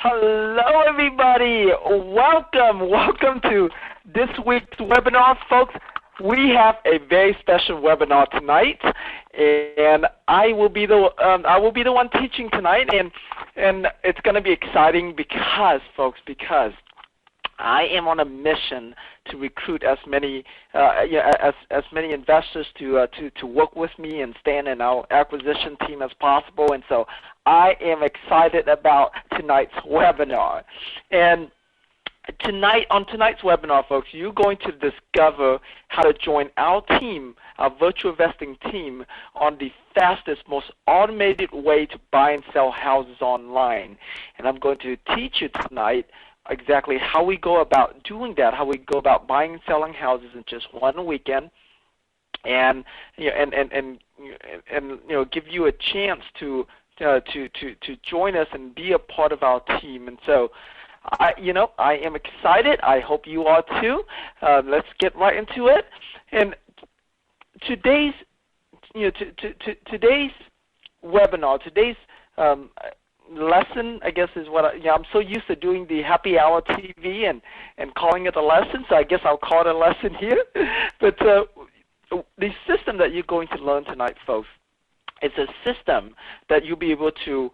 Hello, everybody. Welcome to this week's webinar, folks. We have a very special webinar tonight, and I will be the one teaching tonight, and it's going to be exciting because I am on a mission to recruit as many as many investors to work with me and stand in our acquisition team as possible. And so I am excited about tonight's webinar. And on tonight's webinar, folks, you're going to discover how to join our team, our virtual investing team, on the fastest, most automated way to buy and sell houses online. And I'm going to teach you tonight exactly how we go about doing that, how we go about buying and selling houses in just one weekend, and give you a chance to join us and be a part of our team. And so, I am excited. I hope you are too. Let's get right into it. And today's webinar, today's lesson, I guess, is what I'm so used to doing the happy hour TV and calling it a lesson, so I guess I'll call it a lesson here. But the system that you're going to learn tonight, folks, it's a system that you'll be able to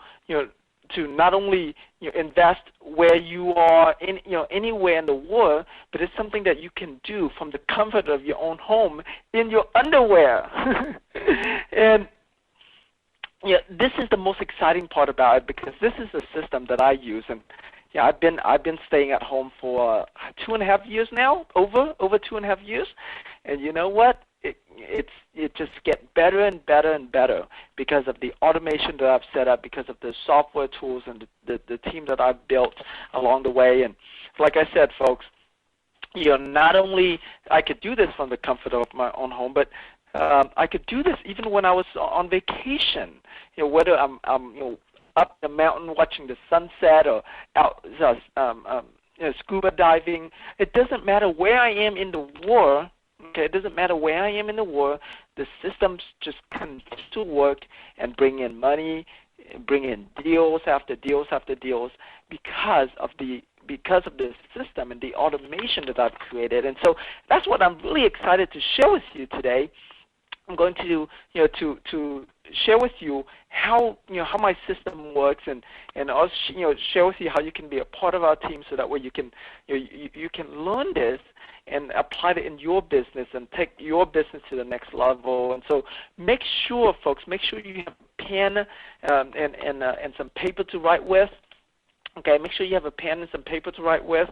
to not only invest where you are anywhere in the world, but it's something that you can do from the comfort of your own home in your underwear. And this is the most exciting part about it, because this is a system that I use, and I've been staying at home for 2.5 years now, over 2.5 years, and you know what? It just gets better and better and better because of the automation that I've set up, because of the software tools and the team that I've built along the way. And like I said, folks, not only I could do this from the comfort of my own home, but I could do this even when I was on vacation. Whether I'm up the mountain watching the sunset or out scuba diving. It doesn't matter where I am in the world. Okay, it doesn't matter where I am in the world. The systems just continue to work and bring in money, bring in deals after deals after deals because of the system and the automation that I've created. And so that's what I'm really excited to share with you today. I'm going to to share with you how how my system works, and also share with you how you can be a part of our team, so that way you can you can learn this and apply it in your business and take your business to the next level. And so make sure, folks, you have a pen and some paper to write with. Okay, make sure you have a pen and some paper to write with.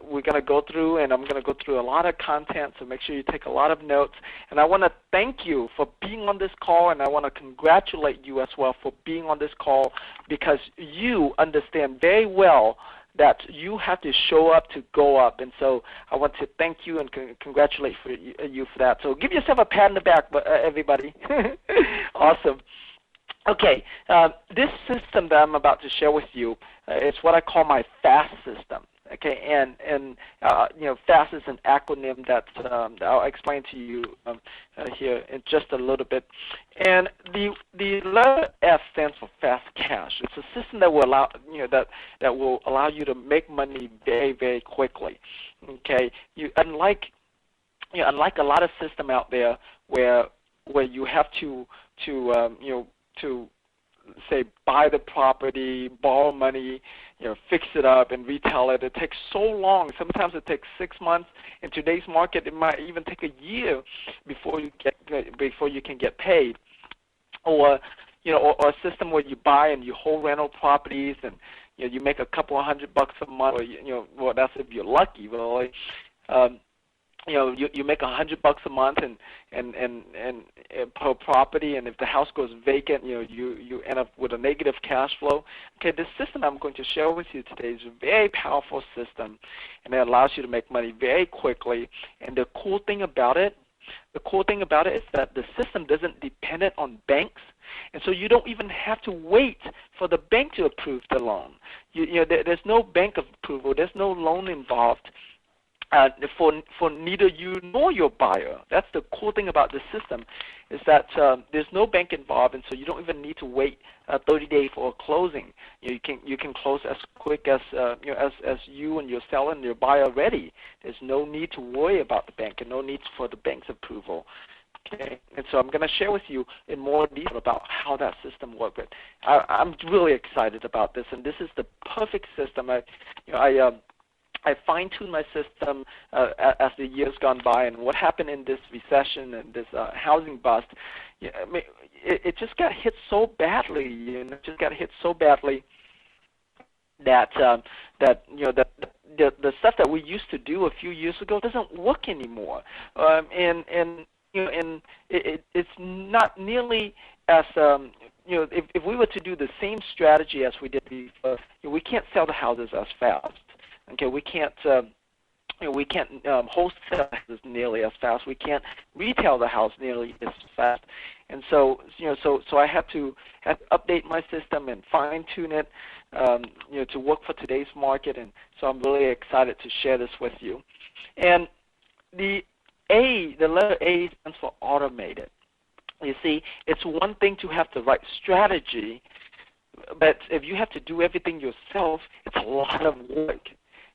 We're going to go through, and I'm going to go through a lot of content, so make sure you take a lot of notes. And I want to thank you for being on this call, and I want to congratulate you as well for being on this call, because you understand very well that you have to show up to go up. And so I want to thank you and congratulate you for that. So give yourself a pat on the back, everybody. Awesome. Okay, this system that I'm about to share with you is what I call my FAST system. Okay, and FAST is an acronym that I'll explain to you here in just a little bit. And the letter F stands for Fast Cash. It's a system that will allow that will allow you to make money very, very quickly. Okay, unlike a lot of system out there where you have to say buy the property, borrow money, fix it up and retail it. It takes so long. Sometimes it takes 6 months. In today's market, it might even take a year before you can get paid. Or or a system where you buy and you hold rental properties, and you make a couple of $100 a month, or well, that's if you're lucky, really. You make $100 a month and per property, and if the house goes vacant, you end up with a negative cash flow. Okay, the system I'm going to share with you today is a very powerful system, and it allows you to make money very quickly. And the cool thing about it is that the system doesn't depend on banks, and so you don't even have to wait for the bank to approve the loan. There's no bank approval. There's no loan involved. for neither you nor your buyer. That's the cool thing about the system, is that there's no bank involved, and so you don't even need to wait 30 days for a closing. You can close as quick as as you and your seller and your buyer are ready. There's no need to worry about the bank and no need for the bank's approval. Okay, and so I'm going to share with you in more detail about how that system works. But I'm really excited about this, and this is the perfect system. I fine-tuned my system as the years gone by, and what happened in this recession and this housing bust, it just got hit so badly. Just got hit so badly that the stuff that we used to do a few years ago doesn't work anymore, and it's not nearly as if we were to do the same strategy as we did before, we can't sell the houses as fast. Okay, we can't wholesale houses nearly as fast. We can't retail the house nearly as fast, and so I had to update my system and fine tune it, to work for today's market. And so I'm really excited to share this with you. And the letter A stands for automated. You see, it's one thing to have the right strategy, but if you have to do everything yourself, it's a lot of work.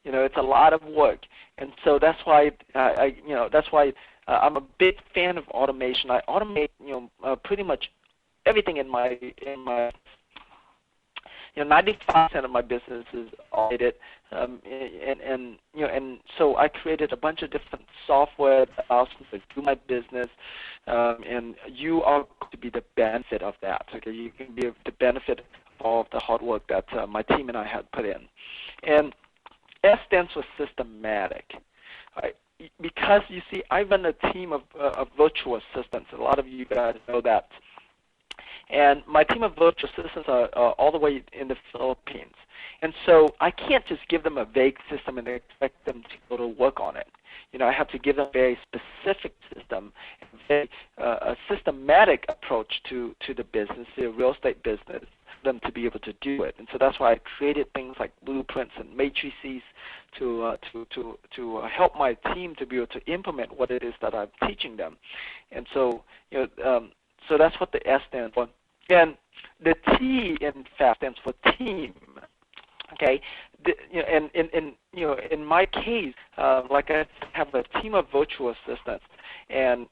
It's a lot of work, and so that's why I'm a big fan of automation. I automate pretty much everything in my 95% of my business is automated, and so I created a bunch of different software that allows me to do my business, and you are going to be the benefit of that. Okay, you can be the benefit of all of the hard work that my team and I had put in. And S stands for systematic. Right? Because you see, I run a team of virtual assistants. A lot of you guys know that. And my team of virtual assistants are all the way in the Philippines. And so I can't just give them a vague system and expect them to go to work on it. I have to give them a very specific system, a systematic approach to the business, the real estate business, for them to be able to do it. And so that's why I created things like blueprints and matrices to help my team to be able to implement what it is that I'm teaching them. And so so that's what the S stands for. And the T, in fact, stands for team. Okay, in my case, like I have a team of virtual assistants, and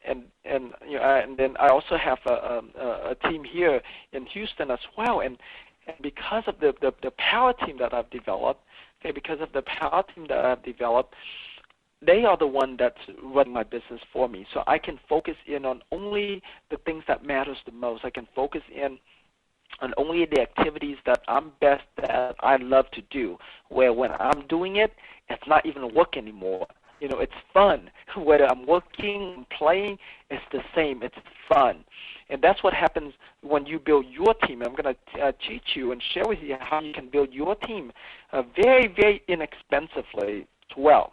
then I also have a team here in Houston as well. And because of the power team that I've developed, they are the one that's running my business for me. So I can focus in on only the things that matters the most. I can focus in on only the activities that I'm best at, I love to do, where when I'm doing it, it's not even work anymore. It's fun. Whether I'm working, playing, it's the same. It's fun. And that's what happens when you build your team. I'm going to teach you and share with you how you can build your team very, very inexpensively as well.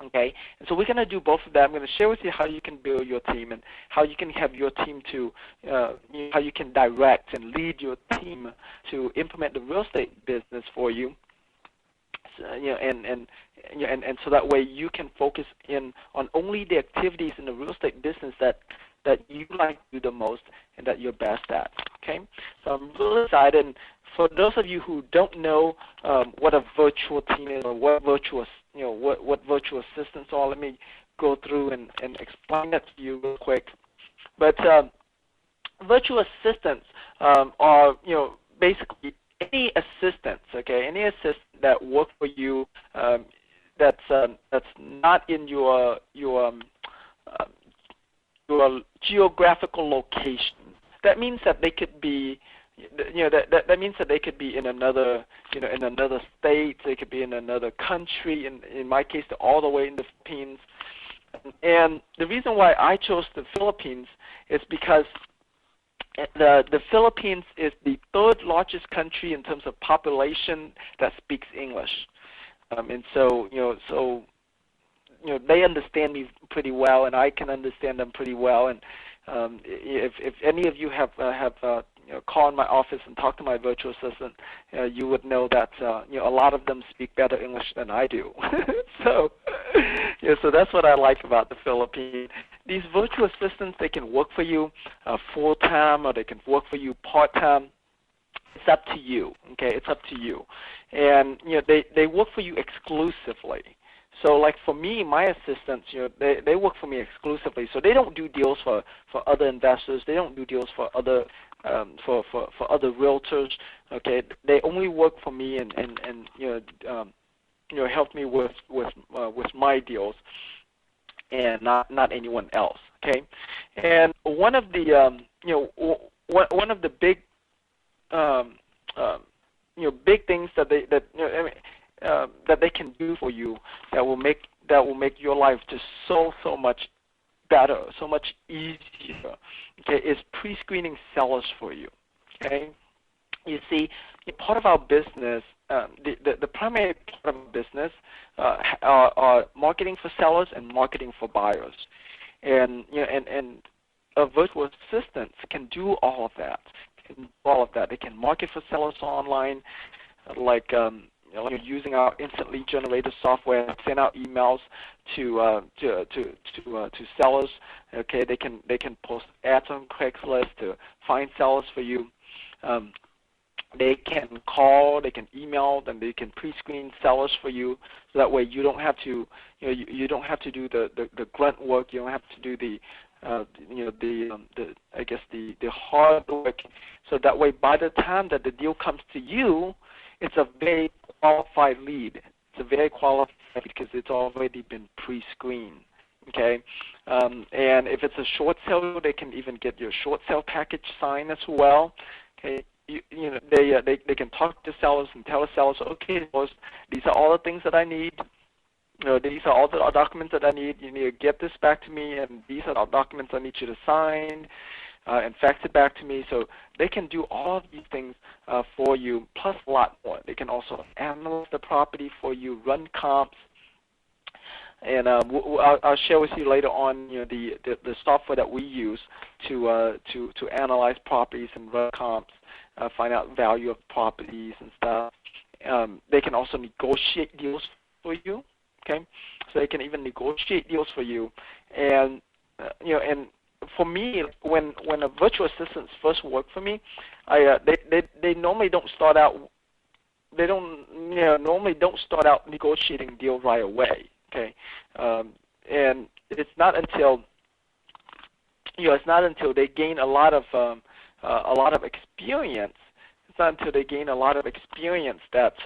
Okay, and so we're going to do both of that. I'm going to share with you how you can build your team and how you can have your team to, how you can direct and lead your team to implement the real estate business for you. And so that way you can focus in on only the activities in the real estate business that you like to do the most and that you're best at. Okay, so I'm really excited. And for those of you who don't know what a virtual team is or what virtual assistants are, let me go through and explain that to you real quick. But virtual assistants are basically any assistants, okay, any assistant that work for you that's not in your geographical location. That means that they could be that means that they could be in another in another state. They could be in another country. In my case, they're all the way in the Philippines. And the reason why I chose the Philippines is because the Philippines is the third largest country in terms of population that speaks English, and so they understand me pretty well, and I can understand them pretty well. And if any of you have called my office and talked to my virtual assistant, you would know that a lot of them speak better English than I do. So Yeah, so that's what I like about the Philippines. These virtual assistants, they can work for you full-time or they can work for you part-time. It's up to you, okay? It's up to you. And, they work for you exclusively. So like for me, my assistants, they work for me exclusively. So they don't do deals for other investors. They don't do deals for other for other realtors. Okay, they only work for me and help me with my deals and not anyone else. Okay, and one of the one of the big big things that that they can do for you that will make your life just so much better, so much easier. Okay, is pre-screening sellers for you. Okay, you see, part of our business, the primary part of our business are marketing for sellers and marketing for buyers, and virtual assistants can do all of that. They can market for sellers online, like using our instantly generated software, send out emails to sellers. Okay, they can post ads on Craigslist to find sellers for you. They can call, they can email, and they can pre-screen sellers for you. So that way you don't have to you don't have to do the grunt work. You don't have to do the hard work. So that way, by the time that the deal comes to you, it's a very qualified lead. It's a very qualified because it's already been pre-screened. Okay, and if it's a short sale, they can even get your short sale package signed as well. Okay, they can talk to sellers and tell the sellers, okay, these are all the things that I need. These are all the documents that I need. You need to get this back to me, and these are the documents I need you to sign and fax it back to me. So they can do all of these things for you, plus a lot more. They can also analyze the property for you, run comps, and I'll share with you later on the software that we use to analyze properties and run comps, find out value of properties and stuff. They can also negotiate deals for you. Okay, so they can even negotiate deals for you, and and for me, when a virtual assistant first work for me, they normally don't start out. They don't normally don't start out negotiating deal right away. Okay, and it's not until they gain a lot of experience. It's not until they gain a lot of experience that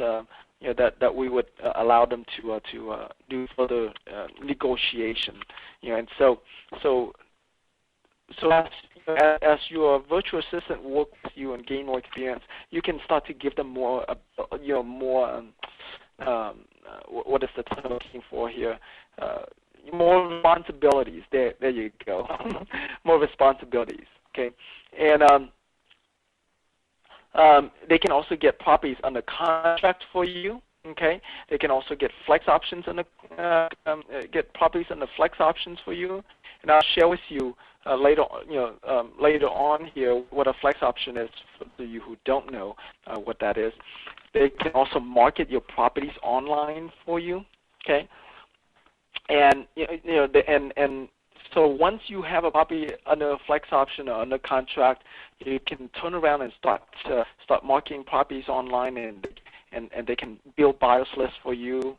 that we would allow them to do further negotiation. And so as your virtual assistant works with you and gain more experience, you can start to give them more what is the term I'm looking for here? More responsibilities. There you go. More responsibilities. Okay, and they can also get properties under contract for you. Okay, they can also get flex options get properties under flex options for you. And I'll share with you later on here what a flex option is for those of you who don't know what that is. They can also market your properties online for you. Okay, and so once you have a property under a flex option or under contract, you can turn around and start marketing properties online, and they can build buyers lists for you.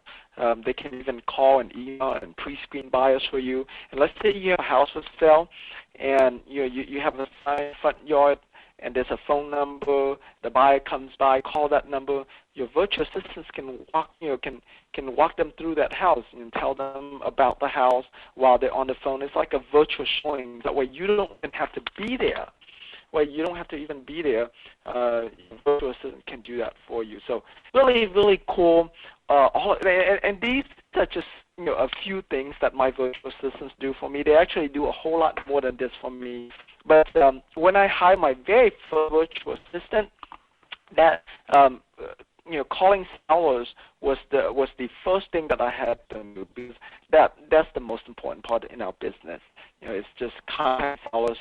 They can even call and email and pre-screen buyers for you. And let's say you have a house for sale, and you have a front yard, and there's a phone number. The buyer comes by, call that number. Your virtual assistants can walk them through that house and tell them about the house while they're on the phone. It's like a virtual showing. That way you don't even have to be there. Well, you don't have to even be there. Your virtual assistant can do that for you. So really, really cool. And these are just a few things that my virtual assistants do for me. They actually do a whole lot more than this for me. But when I hired my very first virtual assistant, that calling sellers was the first thing that I had to do, because that's the most important part in our business. It's just contacting sellers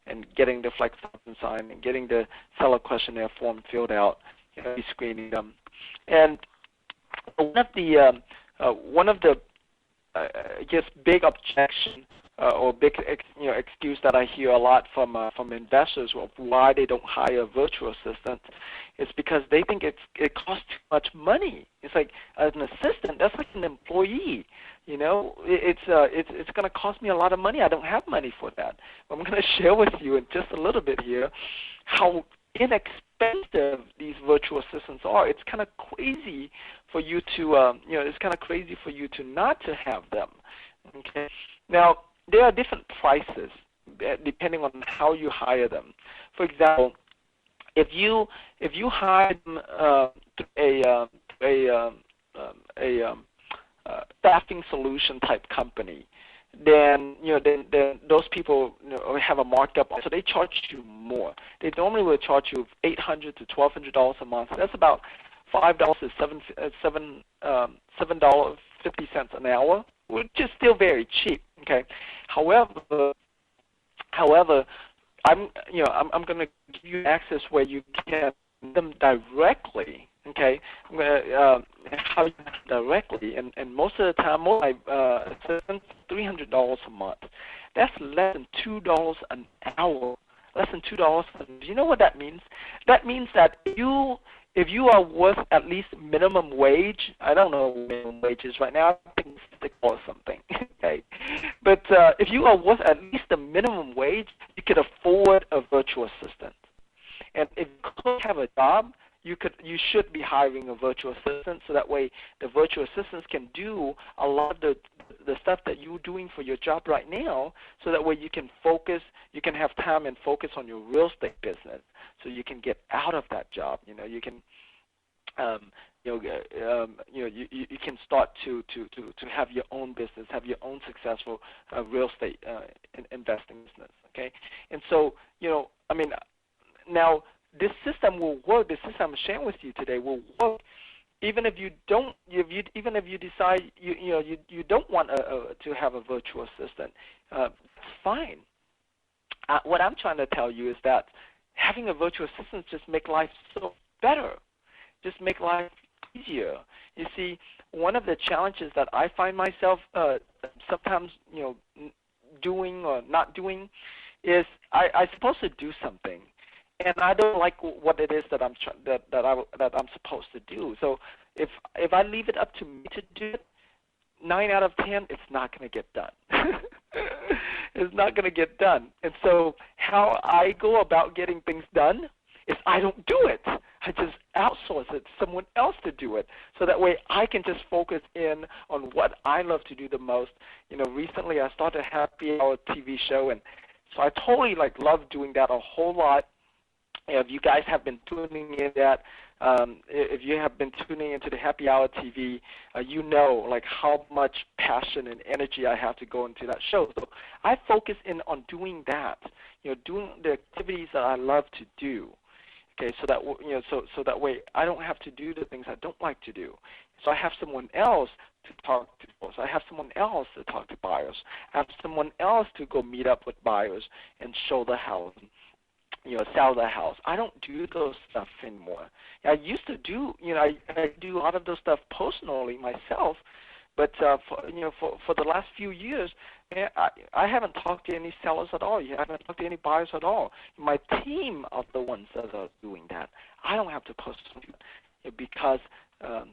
and getting the flex option signed and getting the seller questionnaire form filled out, screening them. And one of the I guess big objection or big excuse that I hear a lot from investors of why they don't hire a virtual assistant is because they think it costs too much money. It's like an assistant, that's like an employee. It's going to cost me a lot of money. I don't have money for that. I'm going to share with you in just a little bit here how inexpensive these virtual assistants are. It's kind of crazy for you to, it's kind of crazy for you to not to have them. Okay. Now there are different prices depending on how you hire them. For example, if you hire them a staffing solution type company, then then those people have a markup, so they charge you more. They normally will charge you $800 to $1,200 a month. That's about $5 to $7.50 an hour, which is still very cheap. Okay. However, I'm going to give you access where you can them directly. Okay, I'm going to how you directly, and most of the time, most of my assistants, $300 a month. That's less than $2 an hour. Less than $2. Do you know what that means? That means that if you are worth at least minimum wage, I don't know what minimum wage is right now, I think it's $6 or something. Okay, but if you are worth at least the minimum wage, you could afford a virtual assistant. And if you don't have a job, you should be hiring a virtual assistant, so that way the virtual assistants can do a lot of the stuff that you're doing for your job right now, so that way you can focus, you can have time and focus on your real estate business, so you can get out of that job. You can you can start to have your own business, have your own successful real estate investing business. Okay, and so now this system will work. The system I'm sharing with you today will work even if you don't. Even if you decide you don't want to have a virtual assistant, it's fine. What I'm trying to tell you is that having a virtual assistant just make life so better, just make life easier. You see, one of the challenges that I find myself sometimes doing or not doing is I'm supposed to do something, and I don't like what it is that I'm supposed to do. So if I leave it up to me to do it, 9 out of 10, it's not going to get done. It's not going to get done. And so how I go about getting things done is I don't do it. I just outsource it to someone else to do it, so that way I can just focus in on what I love to do the most. Recently I started a happy hour TV show, and so I totally love doing that a whole lot. If you guys have been tuning in if you have been tuning into the Happy Hour TV, you know how much passion and energy I have to go into that show. So I focus in on doing that, doing the activities that I love to do. Okay, so that so that way I don't have to do the things I don't like to do. So I have someone else to talk to. So I have someone else to talk to buyers. I have someone else to go meet up with buyers and show the house. Sell the house. I don't do those stuff anymore. I used to do, I do a lot of those stuff personally myself, but for the last few years, I haven't talked to any sellers at all. I haven't talked to any buyers at all. My team are the ones that are doing that. I don't have to personally do it because of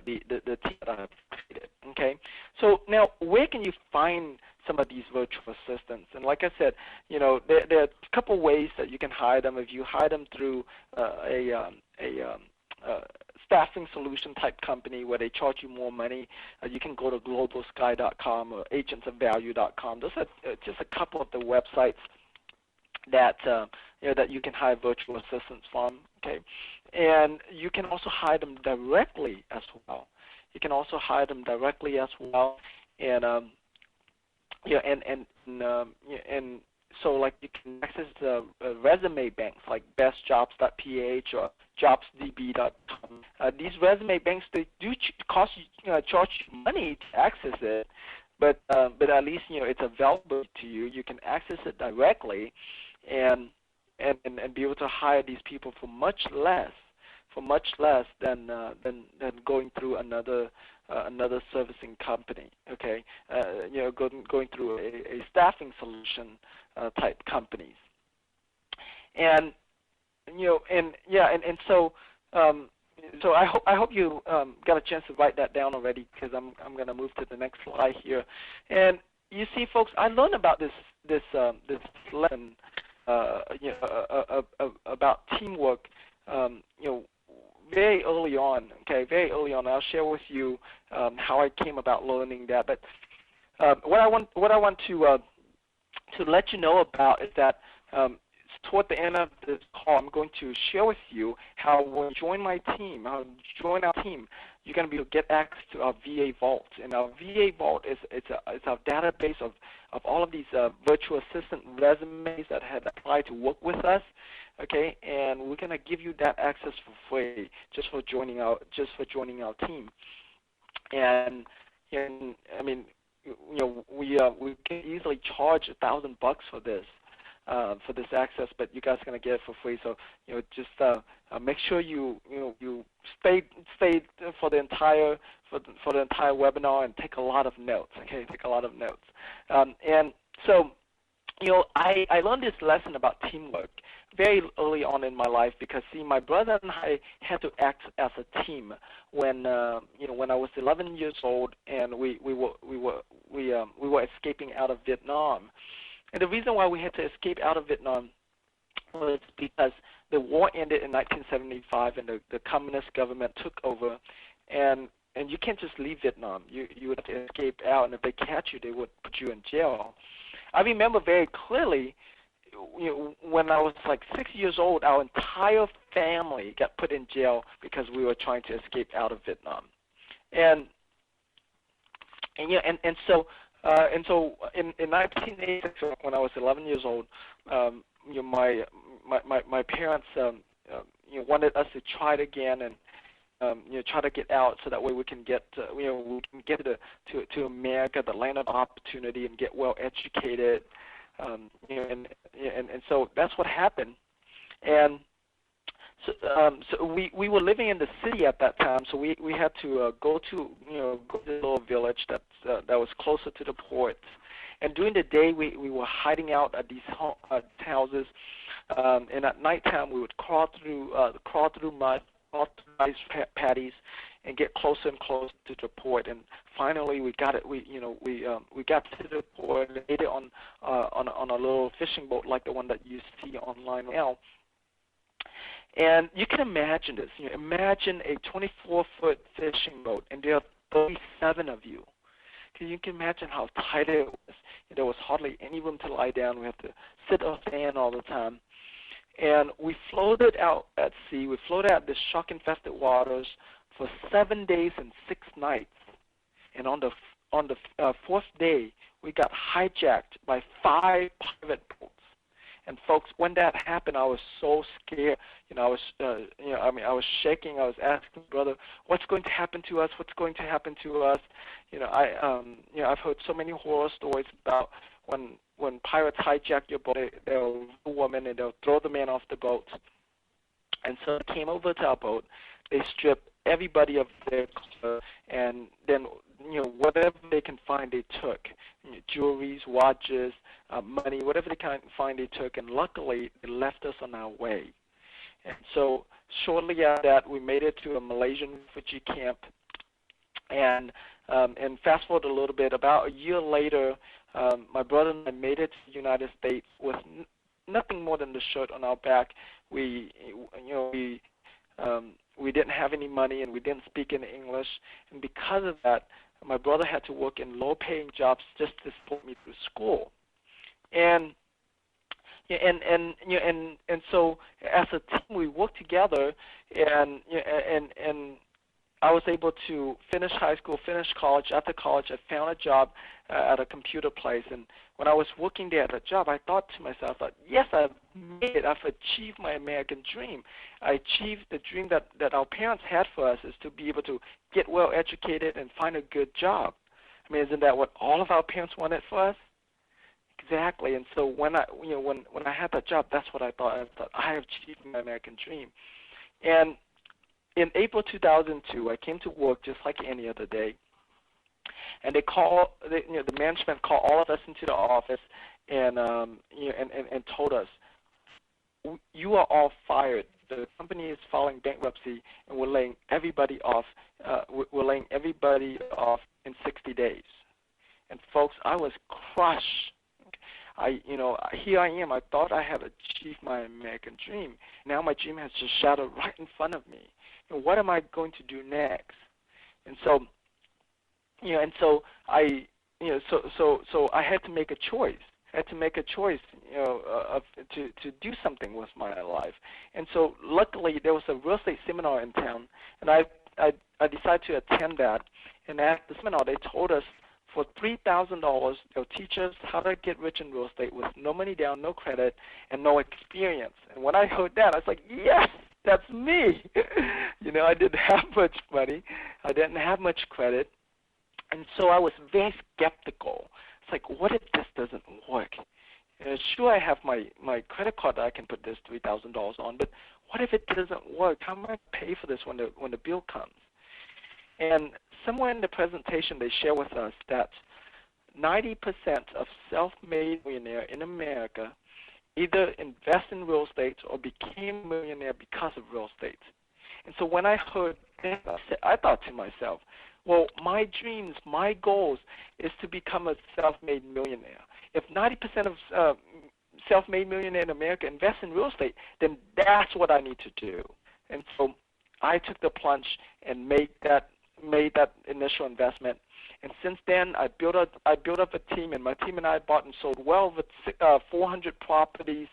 the team that I've created. Okay, so now where can you find some of these virtual assistants? And like I said, there are a couple ways that you can hire them. If you hire them through a staffing solution type company where they charge you more money, you can go to globalsky.com or agentsofvalue.com. Those are just a couple of the websites that that you can hire virtual assistants from. Okay, and you can also hire them directly as well. You can also hire them directly as well, and and so you can access the resume banks like bestjobs.ph or jobsdb.com. These resume banks, they do charge you money to access it, but at least it's available to you. You can access it directly, and be able to hire these people for much less for much less than going through another servicing company. Okay, going through a staffing solution type companies. And so so I hope you got a chance to write that down already, because I'm going to move to the next slide here. And you see, folks, I learned about this lesson about teamwork very early on. Okay, very early on. I'll share with you how I came about learning that. But what I want to let you know about is that toward the end of this call, I'm going to share with you how when you join my team, join our team, you're going to be able to get access to our VA Vault. And our VA Vault is our database of all of these virtual assistant resumes that have applied to work with us. Okay, and we're going to give you that access for free just for joining our team. And I mean, we can easily charge $1,000 for this. For this access, but you guys are going to get it for free. So just make sure you stay for the entire webinar and take a lot of notes. Okay, take a lot of notes. And so I learned this lesson about teamwork very early on in my life, because see, my brother and I had to act as a team when when I was 11 years old, and we were escaping out of Vietnam. And the reason why we had to escape out of Vietnam was because the war ended in 1975, and the communist government took over, and you can't just leave Vietnam. You would have to escape out, and if they catch you, they would put you in jail. I remember very clearly, when I was like 6 years old, our entire family got put in jail because we were trying to escape out of Vietnam, and so in 1986, when I was 11 years old, my parents wanted us to try it again and try to get out, so that way we can get to America, the land of opportunity, and get well educated. And so that's what happened. And so we were living in the city at that time, so we had to go to a little village that was closer to the port. And during the day, we were hiding out at these houses, and at nighttime we would crawl through mud, crawl through rice paddies, and get closer and closer to the port. And finally, we got it. We got to the port and made it on a little fishing boat like the one that you see online now. And you can imagine this. Imagine a 24-foot fishing boat, and there are 37 of you. You can imagine how tight it was. There was hardly any room to lie down. We had to sit on a fan all the time. And we floated out at sea. We floated out the shark-infested waters for 7 days and 6 nights. And on the fourth day, we got hijacked by 5 pirate boats. And folks, when that happened, I was so scared. I was shaking. I was asking brother, "What's going to happen to us? What's going to happen to us?" I've heard so many horror stories about when pirates hijack your boat, they'll kill a woman and they'll throw the man off the boat. And so they came over to our boat. They stripped everybody of their clothes, and then whatever they can find, they took. Jewelries, watches, money, whatever they can find, they took. And luckily, they left us on our way. And so shortly after that, we made it to a Malaysian refugee camp. And fast forward a little bit, about a year later, my brother and I made it to the United States with nothing more than the shirt on our back. We didn't have any money, and we didn't speak any English. And because of that, my brother had to work in low-paying jobs just to support me through school. And so as a team, we worked together, and I was able to finish high school, finish college. After college, I found a job at a computer place. And when I was working there at a job, I thought to myself, yes, I've made it. I've achieved my American dream. I achieved the dream that our parents had for us, is to be able to get well educated and find a good job. I mean, isn't that what all of our parents wanted for us? Exactly. And so when I had that job, that's what I thought. I thought, I have achieved my American dream. And in April 2002, I came to work just like any other day, and the management called all of us into the office and and told us, you are all fired. The company is filing bankruptcy, and we're laying everybody off. We're laying everybody off in 60 days. And folks, I was crushed. Here I am. I thought I had achieved my American dream. Now my dream has just shattered right in front of me. And what am I going to do next? And so, so I had to make a choice. I had to make a choice, to do something with my life. And so, luckily, there was a real estate seminar in town, and I decided to attend that. And at the seminar, they told us for $3,000, they'll teach us how to get rich in real estate with no money down, no credit, and no experience. And when I heard that, I was like, yes, that's me. I didn't have much money. I didn't have much credit. And so I was very skeptical. It's like, what if this doesn't work? Sure, I have my credit card that I can put this $3,000 on, but what if it doesn't work? How am I going to pay for this when the bill comes? And somewhere in the presentation, they share with us that 90% of self-made millionaires in America either invest in real estate or became a millionaire because of real estate. And so when I heard that, I thought to myself, well, my dreams, my goals is to become a self-made millionaire. If 90% of self-made millionaires in America invest in real estate, then that's what I need to do. And so I took the plunge and made that initial investment. And since then, I built up a team, and my team and I bought and sold well over 400 properties,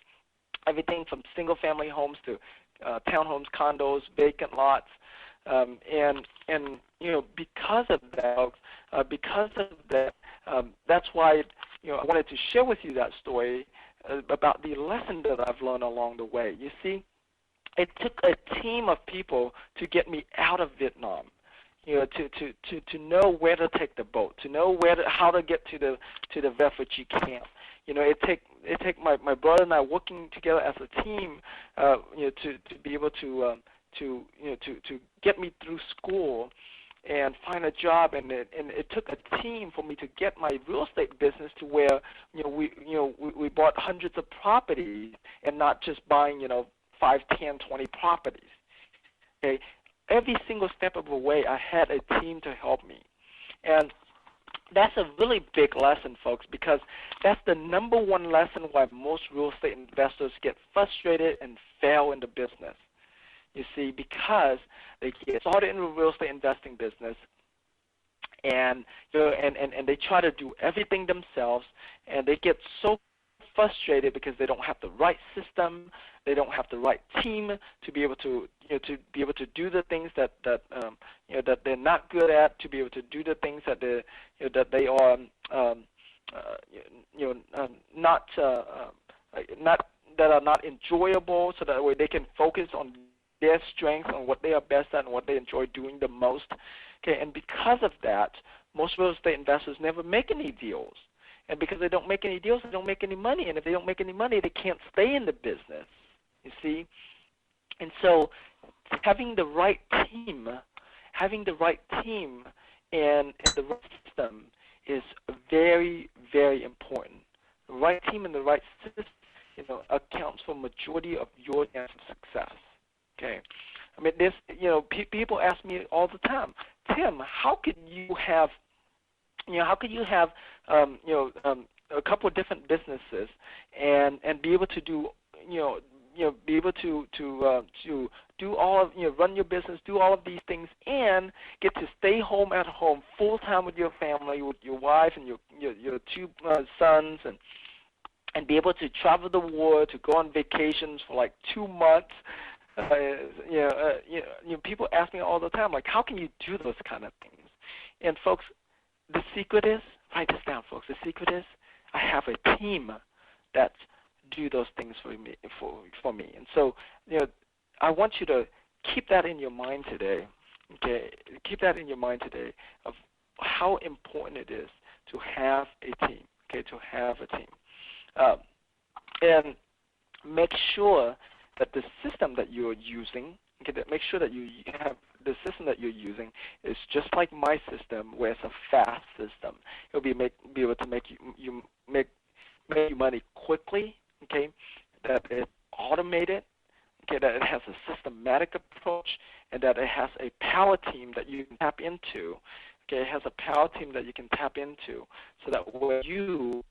everything from single-family homes to townhomes, condos, vacant lots. Because of that, that's why I wanted to share with you that story about the lesson that I've learned along the way. You see, it took a team of people to get me out of Vietnam. To know where to take the boat, to know how to get to the refugee camp. It take my brother and I working together as a team, to be able to get me through school and find a job, and it took a team for me to get my real estate business to where we bought hundreds of properties and not just buying 5, 10, 20 properties. Okay. Every single step of the way, I had a team to help me. And that's a really big lesson, folks, because that's the number one lesson why most real estate investors get frustrated and fail in the business. You see, because they get started in the real estate investing business, and they try to do everything themselves, and they get so frustrated because they don't have the right system, they don't have the right team to be able to do the things that they're not good at, to be able to do the things that they are not enjoyable, so that way they can focus on their strengths, on what they are best at, and what they enjoy doing the most. Okay, and because of that, most real estate investors never make any deals. And because they don't make any deals, they don't make any money. And if they don't make any money, they can't stay in the business, you see. And so having the right team and the right system is very, very important. The right team and the right system, accounts for majority of your chance of success. Okay. I mean, people ask me all the time, Tim, how could you have a couple of different businesses and be able to do do all of run your business, do all of these things, and get to stay home at home full time with your family, with your wife and your two sons, and be able to travel the world, to go on vacations for like 2 months. People ask me all the time, like, how can you do those kind of things? And folks, the secret is, write this down, folks. The secret is, I have a team that do those things for me. And so, I want you to keep that in your mind today. Okay, keep that in your mind today of how important it is to have a team. Okay, to have a team, and make sure that the system that you're using, Okay, that make sure that you have the system that you're using is just like my system, where it's a fast system. It'll be able to make make you money quickly. Okay, that it's automated. Okay, that it has a systematic approach, and that it has a power team that you can tap into. Okay, it has a power team that you can tap into, so that where you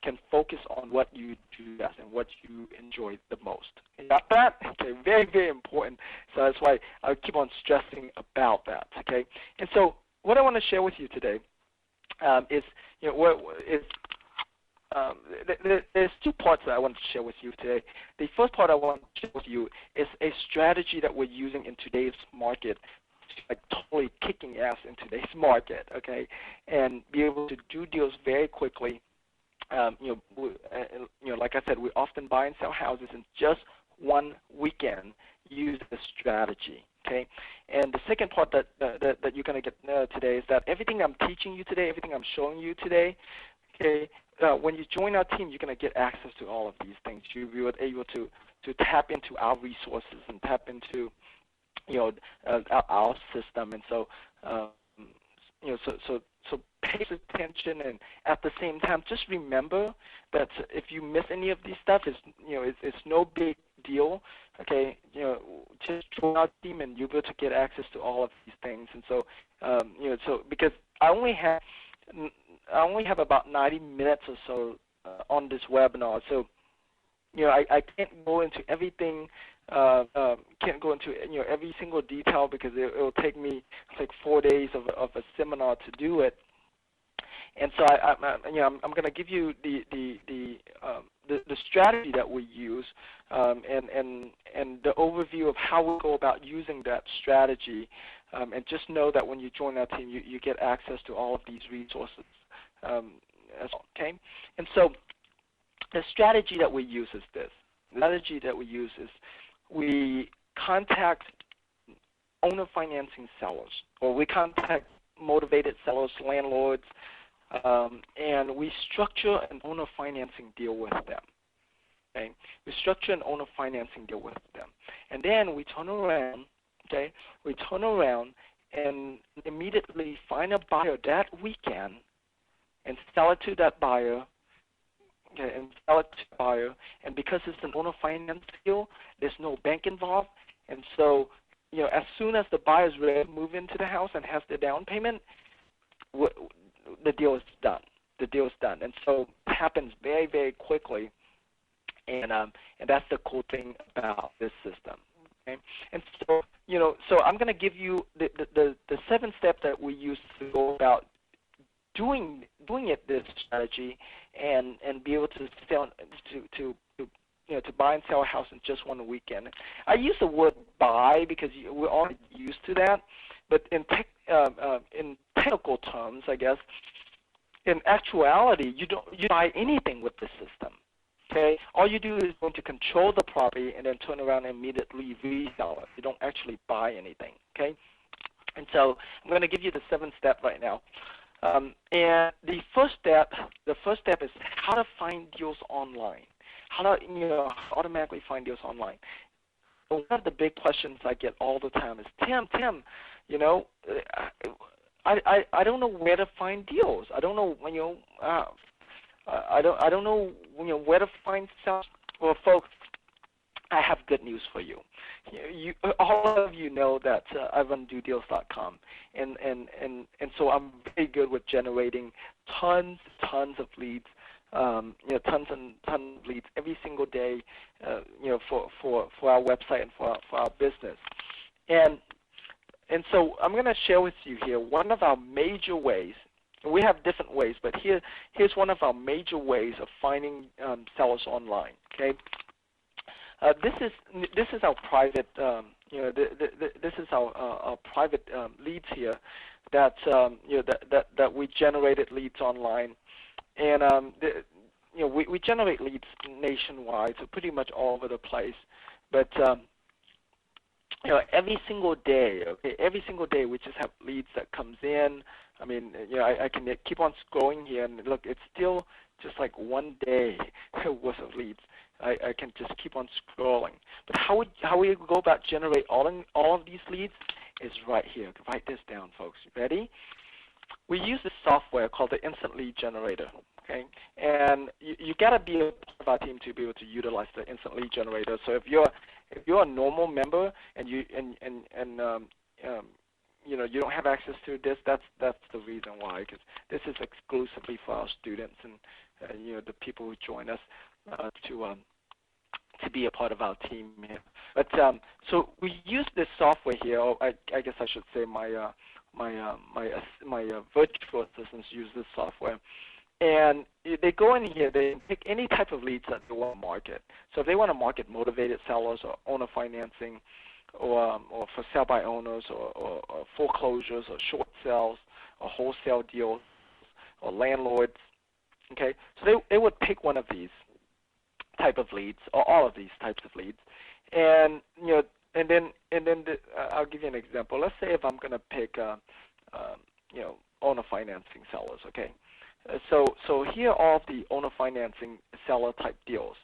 can focus on what you do best and what you enjoy the most. You got that? Okay, very, very important. So that's why I keep on stressing about that. Okay, and so what I want to share with you today is, there's two parts that I want to share with you today. The first part I want to share with you is a strategy that we're using in today's market, like totally kicking ass in today's market. Okay, and be able to do deals very quickly. Like I said, we often buy and sell houses in just one weekend. Use the strategy, okay? And the second part that you're going to get today is that everything I'm teaching you today, everything I'm showing you today, okay, when you join our team, you're going to get access to all of these things. You'll be able to tap into our resources and tap into our system, and so so pay attention, and at the same time, just remember that if you miss any of these stuff, it's no big deal. Okay, just join our team, and you'll be able to get access to all of these things. And so, so because I only have about 90 minutes or so on this webinar, so I can't go into everything. Can't go into every single detail, because it will take me like 4 days of a seminar to do it. And so I'm going to give you the strategy that we use, and the overview of how we go about using that strategy. And just know that when you join our team, you get access to all of these resources as well. Okay, and so the strategy that we use is this. The strategy that we use is we contact owner financing sellers, or we contact motivated sellers, landlords, and we structure an owner financing deal with them. Okay, we structure an owner financing deal with them, and then we turn around. Okay, we turn around and immediately find a buyer that weekend and sell it to that buyer. Okay, and sell it to the buyer, and because it's an owner finance deal, there's no bank involved, and so as soon as the buyer is ready to move into the house and has the down payment, the deal is done. The deal is done, and so it happens very, very quickly, and that's the cool thing about this system. Okay, and so so I'm going to give you the 7 steps that we use to go about doing it, this strategy, and be able to sell to buy and sell a house in just one weekend. I use the word buy because we're all used to that, but in technical terms, I guess, in actuality, you buy anything with the system. Okay, all you do is going to control the property and then turn around and immediately resell it. You don't actually buy anything. Okay, and so I'm going to give you the 7th step right now. And the first step is how to find deals online. How to automatically find deals online. One of the big questions I get all the time is, Tim, I don't know where to find deals. I don't know I don't know where to find sales. Well, folks, I have good news for you. All of you know that I run DoDeals.com, and so I'm very good with generating tons of leads, tons and tons of leads every single day, for our website and for our business, and so I'm going to share with you here one of our major ways. We have different ways, but here's one of our major ways of finding sellers online. Okay. This is our private, this is our private leads here that that we generated leads online, and we generate leads nationwide, so pretty much all over the place. But every single day, every single day we just have leads that comes in. I mean, I can keep on scrolling here, and look, it's still just like one day worth of leads. I can just keep on scrolling. But how we go about generate all of these leads is right here. Write this down, folks. Ready? We use this software called the Instant Lead Generator. Okay, and you got to be a part of our team to be able to utilize the Instant Lead Generator. So if you're a normal member and you you don't have access to this, that's the reason why, because this is exclusively for our students and the people who join us to be a part of our team here. But so we use this software here. Or I guess I should say my virtual assistants use this software. And they go in here, they pick any type of leads that they want to market. So if they want to market motivated sellers or owner financing or for sell by owners or foreclosures or short sales or wholesale deals or landlords, okay, so they would pick one of these type of leads or all of these types of leads. And and then I'll give you an example. Let's say if I'm going to pick owner financing sellers, okay. So here are all of the owner financing seller type deals,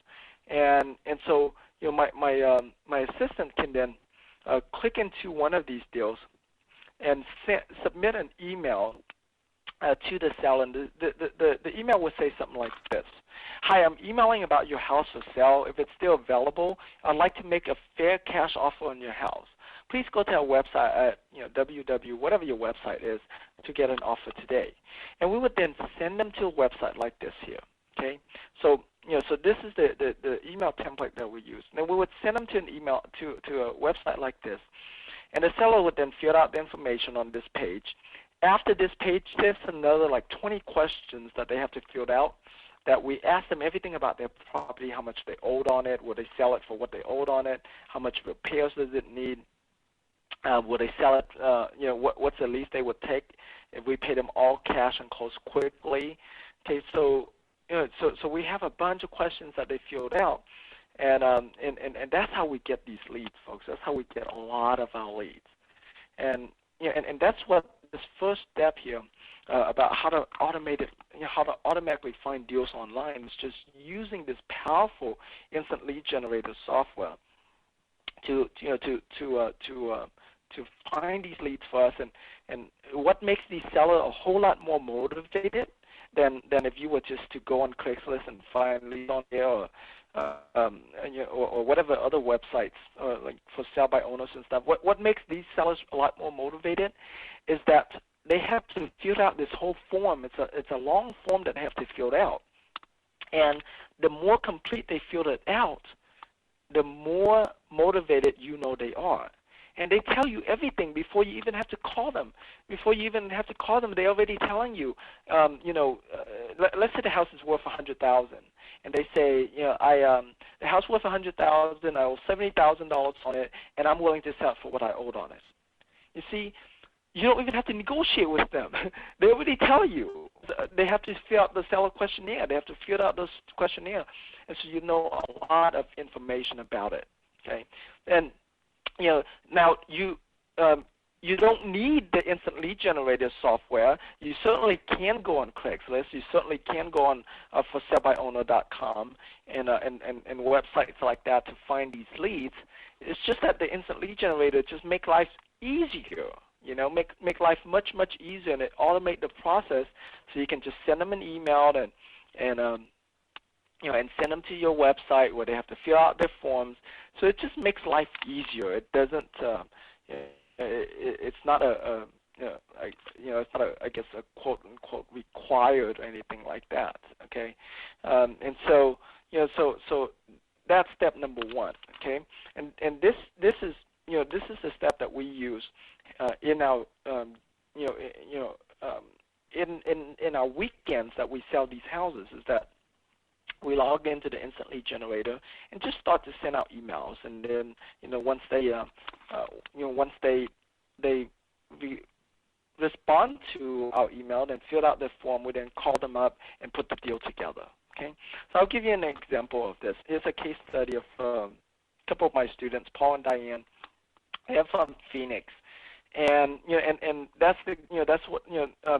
and so my assistant can then click into one of these deals and submit an email to the seller. And the email would say something like this: "Hi, I'm emailing about your house for sale. If it's still available, I'd like to make a fair cash offer on your house. Please go to our website at www, whatever your website is, to get an offer today." And we would then send them to a website like this here. Okay, so so this is the email template that we use. Then we would send them to an email to a website like this, and the seller would then fill out the information on this page. After this page, there's another like 20 questions that they have to fill out. That we ask them everything about their property, how much they owed on it, would they sell it for what they owed on it, how much repairs does it need, would they sell it, what's the least they would take if we pay them all cash and close quickly. Okay, so so we have a bunch of questions that they filled out, and that's how we get these leads, folks. That's how we get a lot of our leads, and that's what this first step here about how to automate it, how to automatically find deals online is just using this powerful instant lead generator software to find these leads for us, and what makes these sellers a whole lot more motivated than if you were just to go on Craigslist and find leads on there or whatever other websites like for sell by owners and stuff. What makes these sellers a lot more motivated is that they have to fill out this whole form. It's a long form that they have to fill out, and the more complete they fill it out, the more motivated they are. And they tell you everything before you even have to call them. Before you even have to call them, they're already telling you. Let's say the house is worth $100,000, and they say, the house worth $100,000. I owe $70,000 on it, and I'm willing to sell it for what I owed on it. You see, you don't even have to negotiate with them. They already tell you. They have to fill out the seller questionnaire. They have to fill out this questionnaire, and so you know a lot of information about it. Okay, and now you don't need the instant lead generator software. You certainly can go on Craigslist. You certainly can go on for sellbyowner.com and websites like that to find these leads. It's just that the instant lead generator just make life easier. Make life much easier, and it automate the process so you can just send them an email and send them to your website where they have to fill out their forms. So it just makes life easier. It doesn't. It's not it's not a quote unquote required or anything like that. Okay, and so so that's step number one. Okay, and this is the step that we use in our in our weekends that we sell these houses, is that we log into the instant lead generator and just start to send out emails, and then once they respond to our email and fill out their form, we then call them up and put the deal together. Okay, so I'll give you an example of this. Here's a case study of a couple of my students, Paul and Diane. They're from Phoenix, and and that's what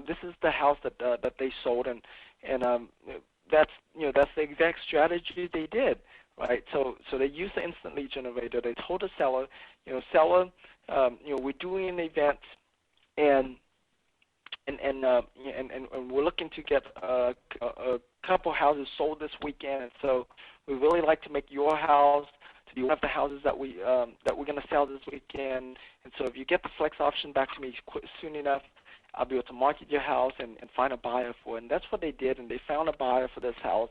this is the house that they sold, and that's the exact strategy they did. right? So they use the instant lead generator. They told the seller, seller, we're doing an event, and we're looking to get a couple houses sold this weekend. So we really like to make your house to be one of the houses that we're going to sell this weekend. And so if you get the flex option back to me soon enough, I'll be able to market your house and find a buyer for it. And that's what they did, and they found a buyer for this house.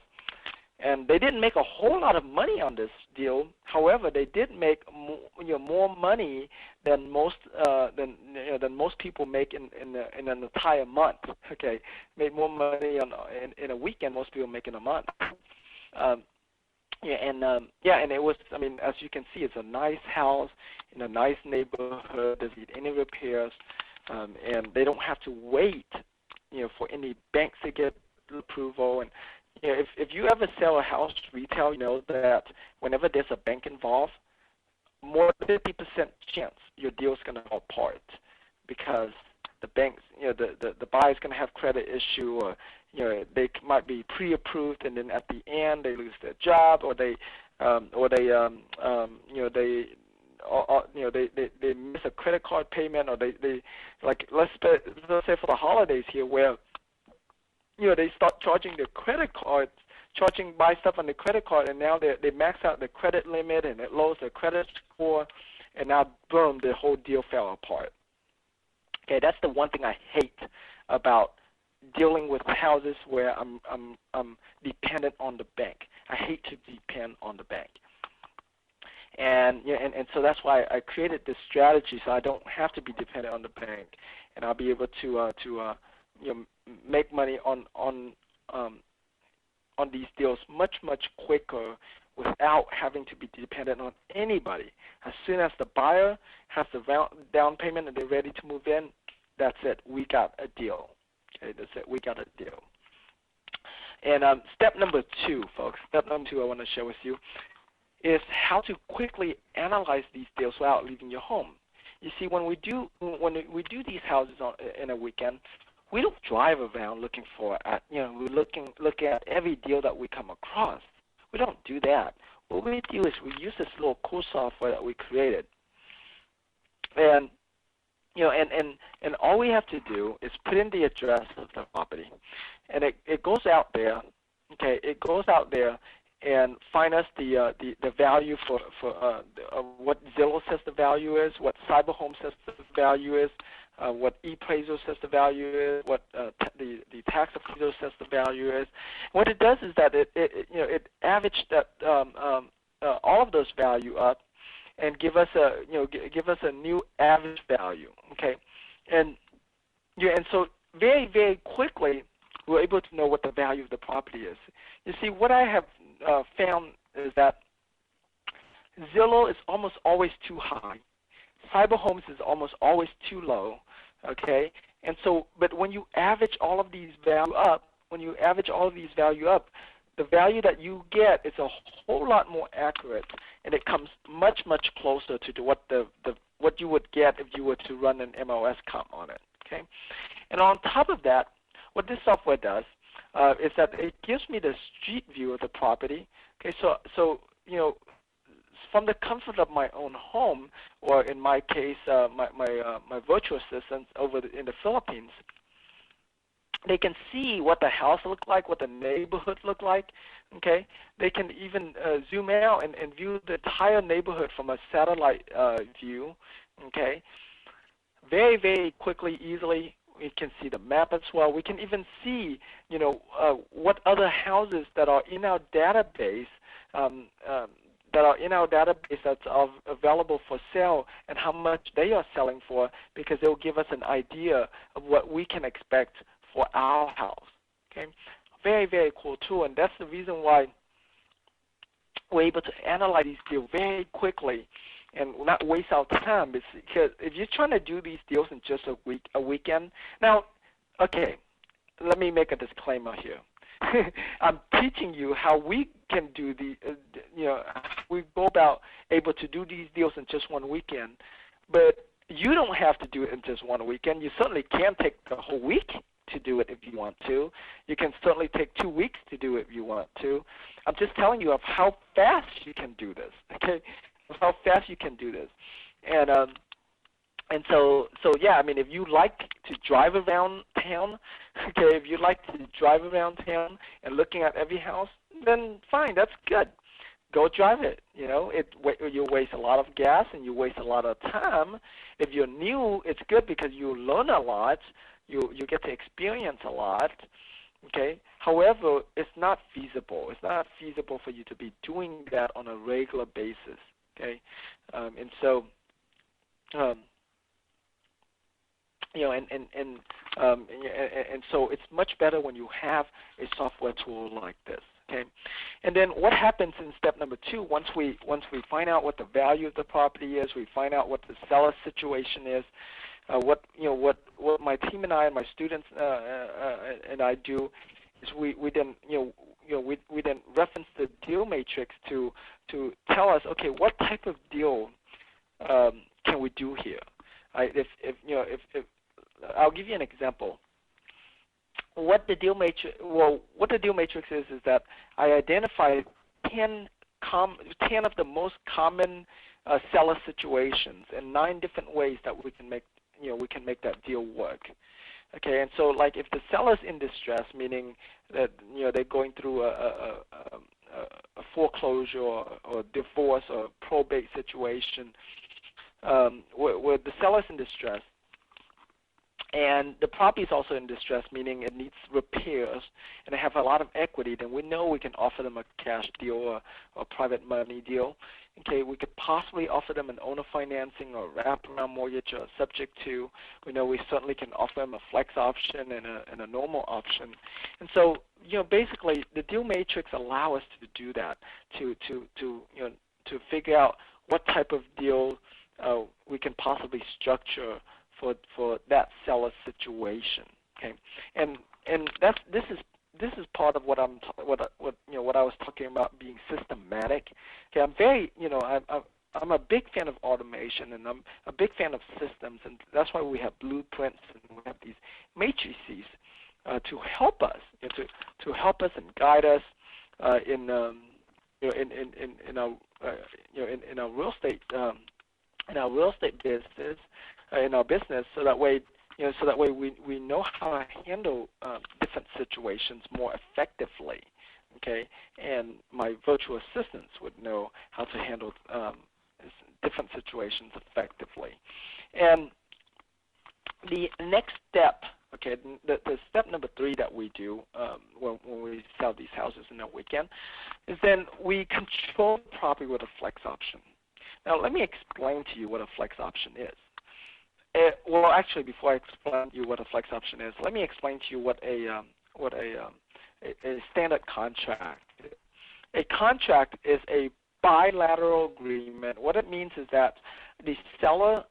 And they didn't make a whole lot of money on this deal. However, they did make more money than most people make in an entire month. Okay, made more money in a weekend most people make in a month. And it was. I mean, as you can see, it's a nice house in a nice neighborhood. Doesn't need any repairs, and they don't have to wait, for any banks to get approval. And if you ever sell a house retail, you know that whenever there's a bank involved, more than 50% chance your deal's going to fall apart because the banks, the buyer's going to have credit issue, or they might be pre-approved, and then at the end they lose their job, or they miss a credit card payment, or they like let's say for the holidays here where they start charging their credit cards, buy stuff on the credit card, and now they max out the credit limit, and it lowers their credit score, and now boom, the whole deal fell apart. Okay, that's the one thing I hate about dealing with houses where I'm dependent on the bank. I hate to depend on the bank. And so that's why I created this strategy so I don't have to be dependent on the bank, and I'll be able to make money on these deals much quicker without having to be dependent on anybody. As soon as the buyer has the down payment and they're ready to move in, that's it. We got a deal. Okay, that's it. We got a deal. And step number 2, folks. Step number 2 I want to share with you is how to quickly analyze these deals without leaving your home. You see, when we do these houses in a weekend, we don't drive around looking for, we're looking at every deal that we come across. We don't do that. What we do is we use this little cool software that we created, and and all we have to do is put in the address of the property, and it goes out there. Okay, it goes out there and find us the value for what Zillow says the value is, what Cyberhome says the value is, what ePraiser says the value is, what the tax appraiser says the value is. What it does is that it averages that all of those value up and give us a new average value. Okay, and so very quickly we're able to know what the value of the property is. You see, what I have found is that Zillow is almost always too high. Cyberhomes is almost always too low. Okay, and so, but when you average all of these value up, the value that you get is a whole lot more accurate, and it comes much closer to what you would get if you were to run an MLS comp on it. Okay, and on top of that, what this software does is that it gives me the street view of the property. Okay, so from the comfort of my own home, or in my case, my virtual assistants over in the Philippines, they can see what the house looked like, what the neighborhood looked like. Okay, they can even zoom out and view the entire neighborhood from a satellite view. Okay, very quickly, easily. We can see the map as well. We can even see, what other houses that are in our database that's available for sale and how much they are selling for, because it will give us an idea of what we can expect for our house. Okay, very cool tool, and that's the reason why we're able to analyze these deals very quickly and not waste our time. Because if you're trying to do these deals in just a weekend, now, okay, let me make a disclaimer here. I'm teaching you how we can do we go about able to do these deals in just one weekend, but you don't have to do it in just one weekend. You certainly can take the whole week. to do it if you want to. You can certainly take 2 weeks to do it if you want to. I'm just telling you of how fast you can do this, okay? Of how fast you can do this. And so yeah, I mean, if you like to drive around town, okay, if you like to drive around town and looking at every house, then fine, that's good. Go drive it. You know, you waste a lot of gas and you waste a lot of time. If you're new, it's good because you learn a lot. You get to experience a lot. Okay. However, it's not feasible. It's not feasible for you to be doing that on a regular basis. Okay, and so. You know, and so it's much better when you have a software tool like this. Okay, and then what happens in step number 2? Once we find out what the value of the property is, we find out what the seller situation is. What my team and I and my students and I do is we then we then reference the deal matrix to tell us, okay, what type of deal can we do here? If I'll give you an example. What the deal matrix is that I identify 10 of the most common seller situations and 9 different ways that we can make that deal work. Okay, and so like if the seller's in distress, meaning that they're going through a foreclosure or divorce or probate situation, where the seller's in distress, and the property is also in distress, meaning it needs repairs, and they have a lot of equity, then we know we can offer them a cash deal or a private money deal. Okay, we could possibly offer them an owner financing or wraparound mortgage or subject to. We know we certainly can offer them a flex option and a normal option. And so, basically, the deal matrix allow us to do that, to figure out what type of deal we can possibly structure for that seller situation. Okay, and this is part of what I was talking about being systematic. Okay, I'm very I'm a big fan of automation, and I'm a big fan of systems, and that's why we have blueprints and we have these matrices to help us and guide us in our real estate. In our real estate business, in our business, so that way we know how to handle different situations more effectively. Okay, and my virtual assistants would know how to handle different situations effectively. And the next step, okay, the step number 3 that we do when we sell these houses in a weekend is then we control the property with a flex option. Now, let me explain to you what a flex option is. Well, actually, before I explain to you what a flex option is, let me explain to you what a standard contract is. A contract is a bilateral agreement. What it means is that the seller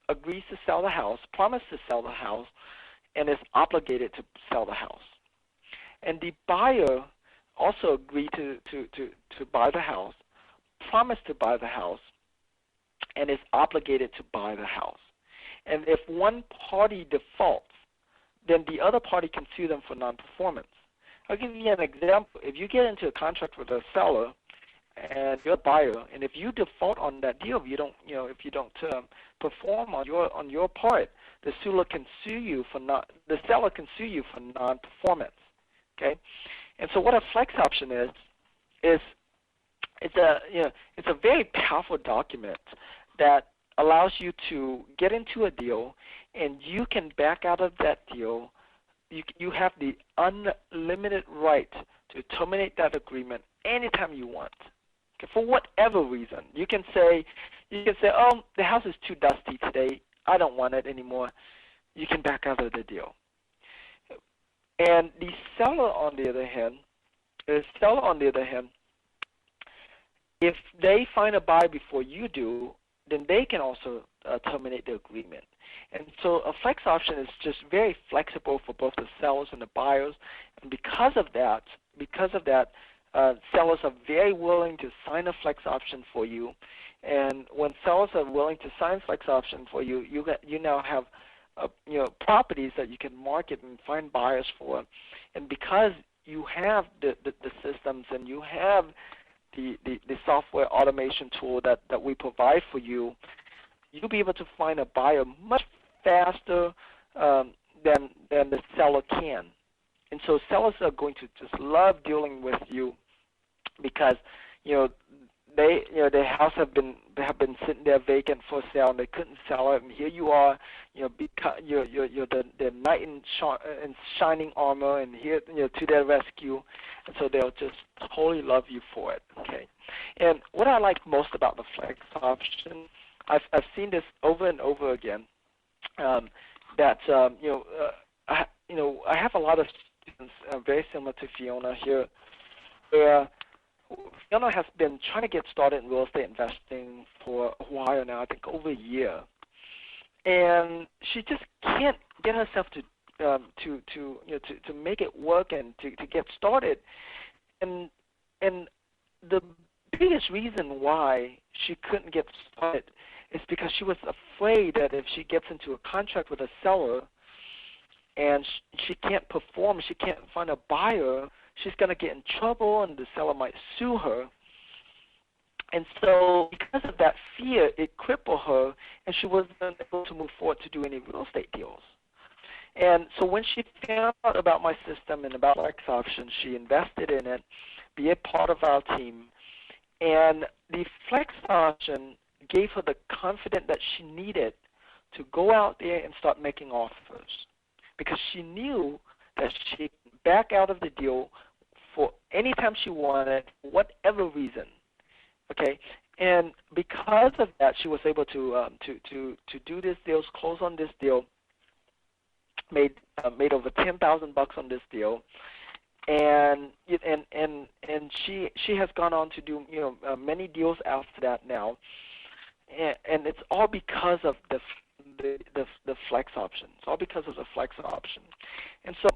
agrees to sell the house, promises to sell the house, and is obligated to sell the house. And the buyer also agreed to buy the house, promised to buy the house, and is obligated to buy the house. And if one party defaults, then the other party can sue them for non-performance. I'll give you an example. If you get into a contract with a seller and you're a buyer, and if you default on that deal, if you don't perform on your part, the seller can sue you for non-performance. Okay, and so what a flex option is it's a very powerful document that allows you to get into a deal, and you can back out of that deal. You have the unlimited right to terminate that agreement anytime you want, okay, for whatever reason. You can say, oh, the house is too dusty today. I don't want it anymore. You can back out of the deal. And the seller, on the other hand, if they find a buyer before you do, then they can also terminate the agreement. And so a flex option is just very flexible for both the sellers and the buyers. And because of that, sellers are very willing to sign a flex option for you. And when sellers are willing to sign flex option for you, you now have properties that you can market and find buyers for. And because you have the systems and you have the software automation tool that we provide for you, you'll be able to find a buyer much faster than the seller can. And so sellers are going to just love dealing with you because their house have been sitting there vacant for sale and they couldn't sell it, and here you are, because you're the knight in shining armor, and here to their rescue, and so they'll just totally love you for it. Okay, and what I like most about the flex option, I've seen this over and over again, that I have a lot of students very similar to Fiona here, where Fiona has been trying to get started in real estate investing for a while now, I think over a year, and she just can't get herself to make it work and to get started. And the biggest reason why she couldn't get started is because she was afraid that if she gets into a contract with a seller and she can't perform, she can't find a buyer, she's going to get in trouble and the seller might sue her. And so because of that fear, it crippled her, and she wasn't able to move forward to do any real estate deals. And so when she found out about my system and about Flex Option, she invested in it, be a part of our team, and the Flex Option gave her the confidence that she needed to go out there and start making offers, because she knew that she could back out of the deal for any time she wanted, whatever reason. Okay, and because of that, she was able to do this deal, close on this deal, made over $10,000 on this deal, and she has gone on to do many deals after that now, and it's all because of the flex option. It's all because of the flex option. And so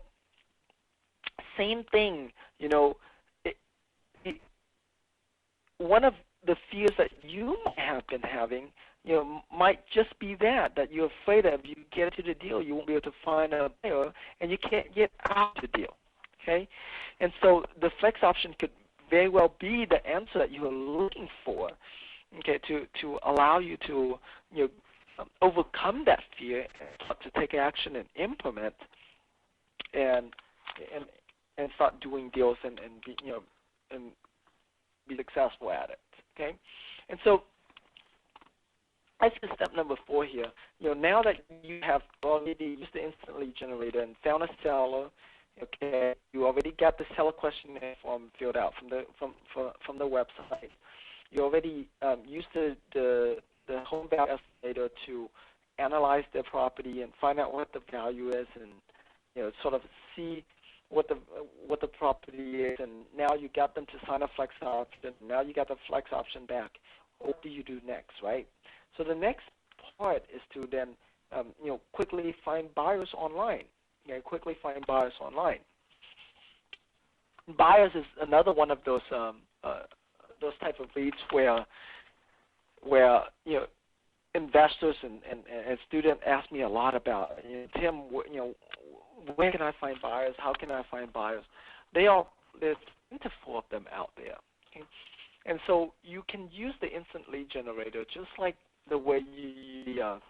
same thing, one of the fears that you have been having, might just be that you're afraid that if you get into the deal, you won't be able to find a buyer, and you can't get out of the deal. Okay, and so the flex option could very well be the answer that you are looking for. Okay, to allow you to overcome that fear and to take action and implement and start doing deals and be and be successful at it. Okay, and so that's the step number 4 here. Now that you have already used the instant lead generator and found a seller, okay, you already got the seller questionnaire form filled out from the website. You already used the home value estimator to analyze their property and find out what the value is, and sort of see what the property is, and now you got them to sign a flex option. Now you got the flex option back. What do you do next, right? So the next part is to then quickly find buyers online. Quickly find buyers online. Buyers is another one of those type of leads where investors and students ask me a lot about. Tim, where can I find buyers? How can I find buyers? There's plentiful of them out there. Okay? And so you can use the instant lead generator just like the way you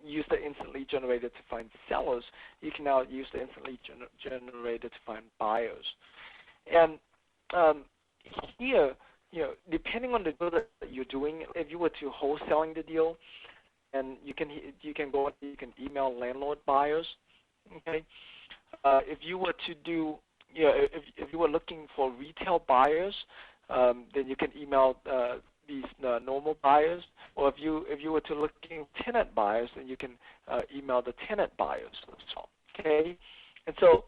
use the instant lead generator to find sellers. You can now use the instant lead generator to find buyers. And here, depending on the deal that you're doing, if you were to wholesaling the deal, and you can email landlord buyers. Okay, if you were to do, if you were looking for retail buyers, then you can email these normal buyers. Or if you were to looking tenant buyers, then you can email the tenant buyers. Okay, and so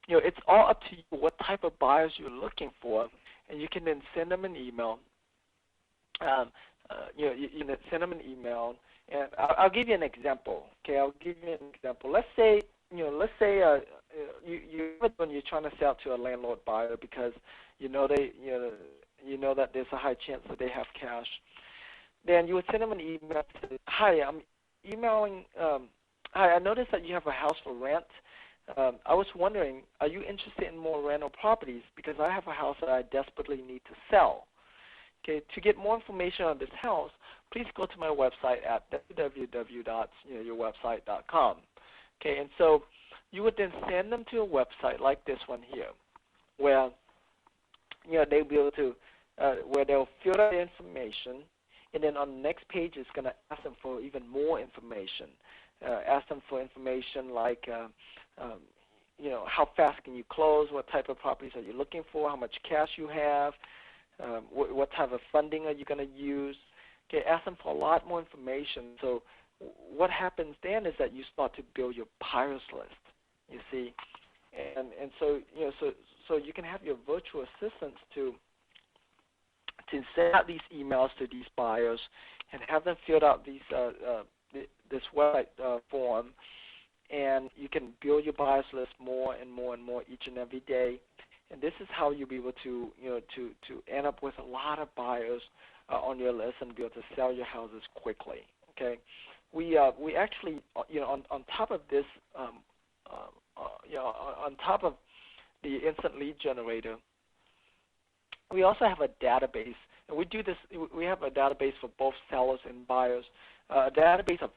it's all up to you what type of buyers you're looking for, and you can then send them an email. You can send them an email. And I'll give you an example. Okay, I'll give you an example. Let's say when you're trying to sell to a landlord buyer because that there's a high chance that they have cash. then you would send them an email. Hi, I'm emailing. Hi, I noticed that you have a house for rent. I was wondering, are you interested in more rental properties? Because I have a house that I desperately need to sell. Okay, to get more information on this house, please go to my website at www.yourwebsite.com. Okay, and so you would then send them to a website like this one here, where they'll be able to, where they'll fill out the information, and then on the next page it's going to ask them for even more information. Ask them for information like, how fast can you close? What type of properties are you looking for? How much cash you have? What type of funding are you going to use? Okay, ask them for a lot more information. So what happens then is that you start to build your buyers list. You see, and so so you can have your virtual assistants to send out these emails to these buyers and have them fill out these this website form, and you can build your buyers list more and more and more each and every day. And this is how you'll be able to to end up with a lot of buyers on your list and be able to sell your houses quickly. Okay, we actually on top of this on top of the instant lead generator, we also have a database, and we do this. We have a database for both sellers and buyers, a database of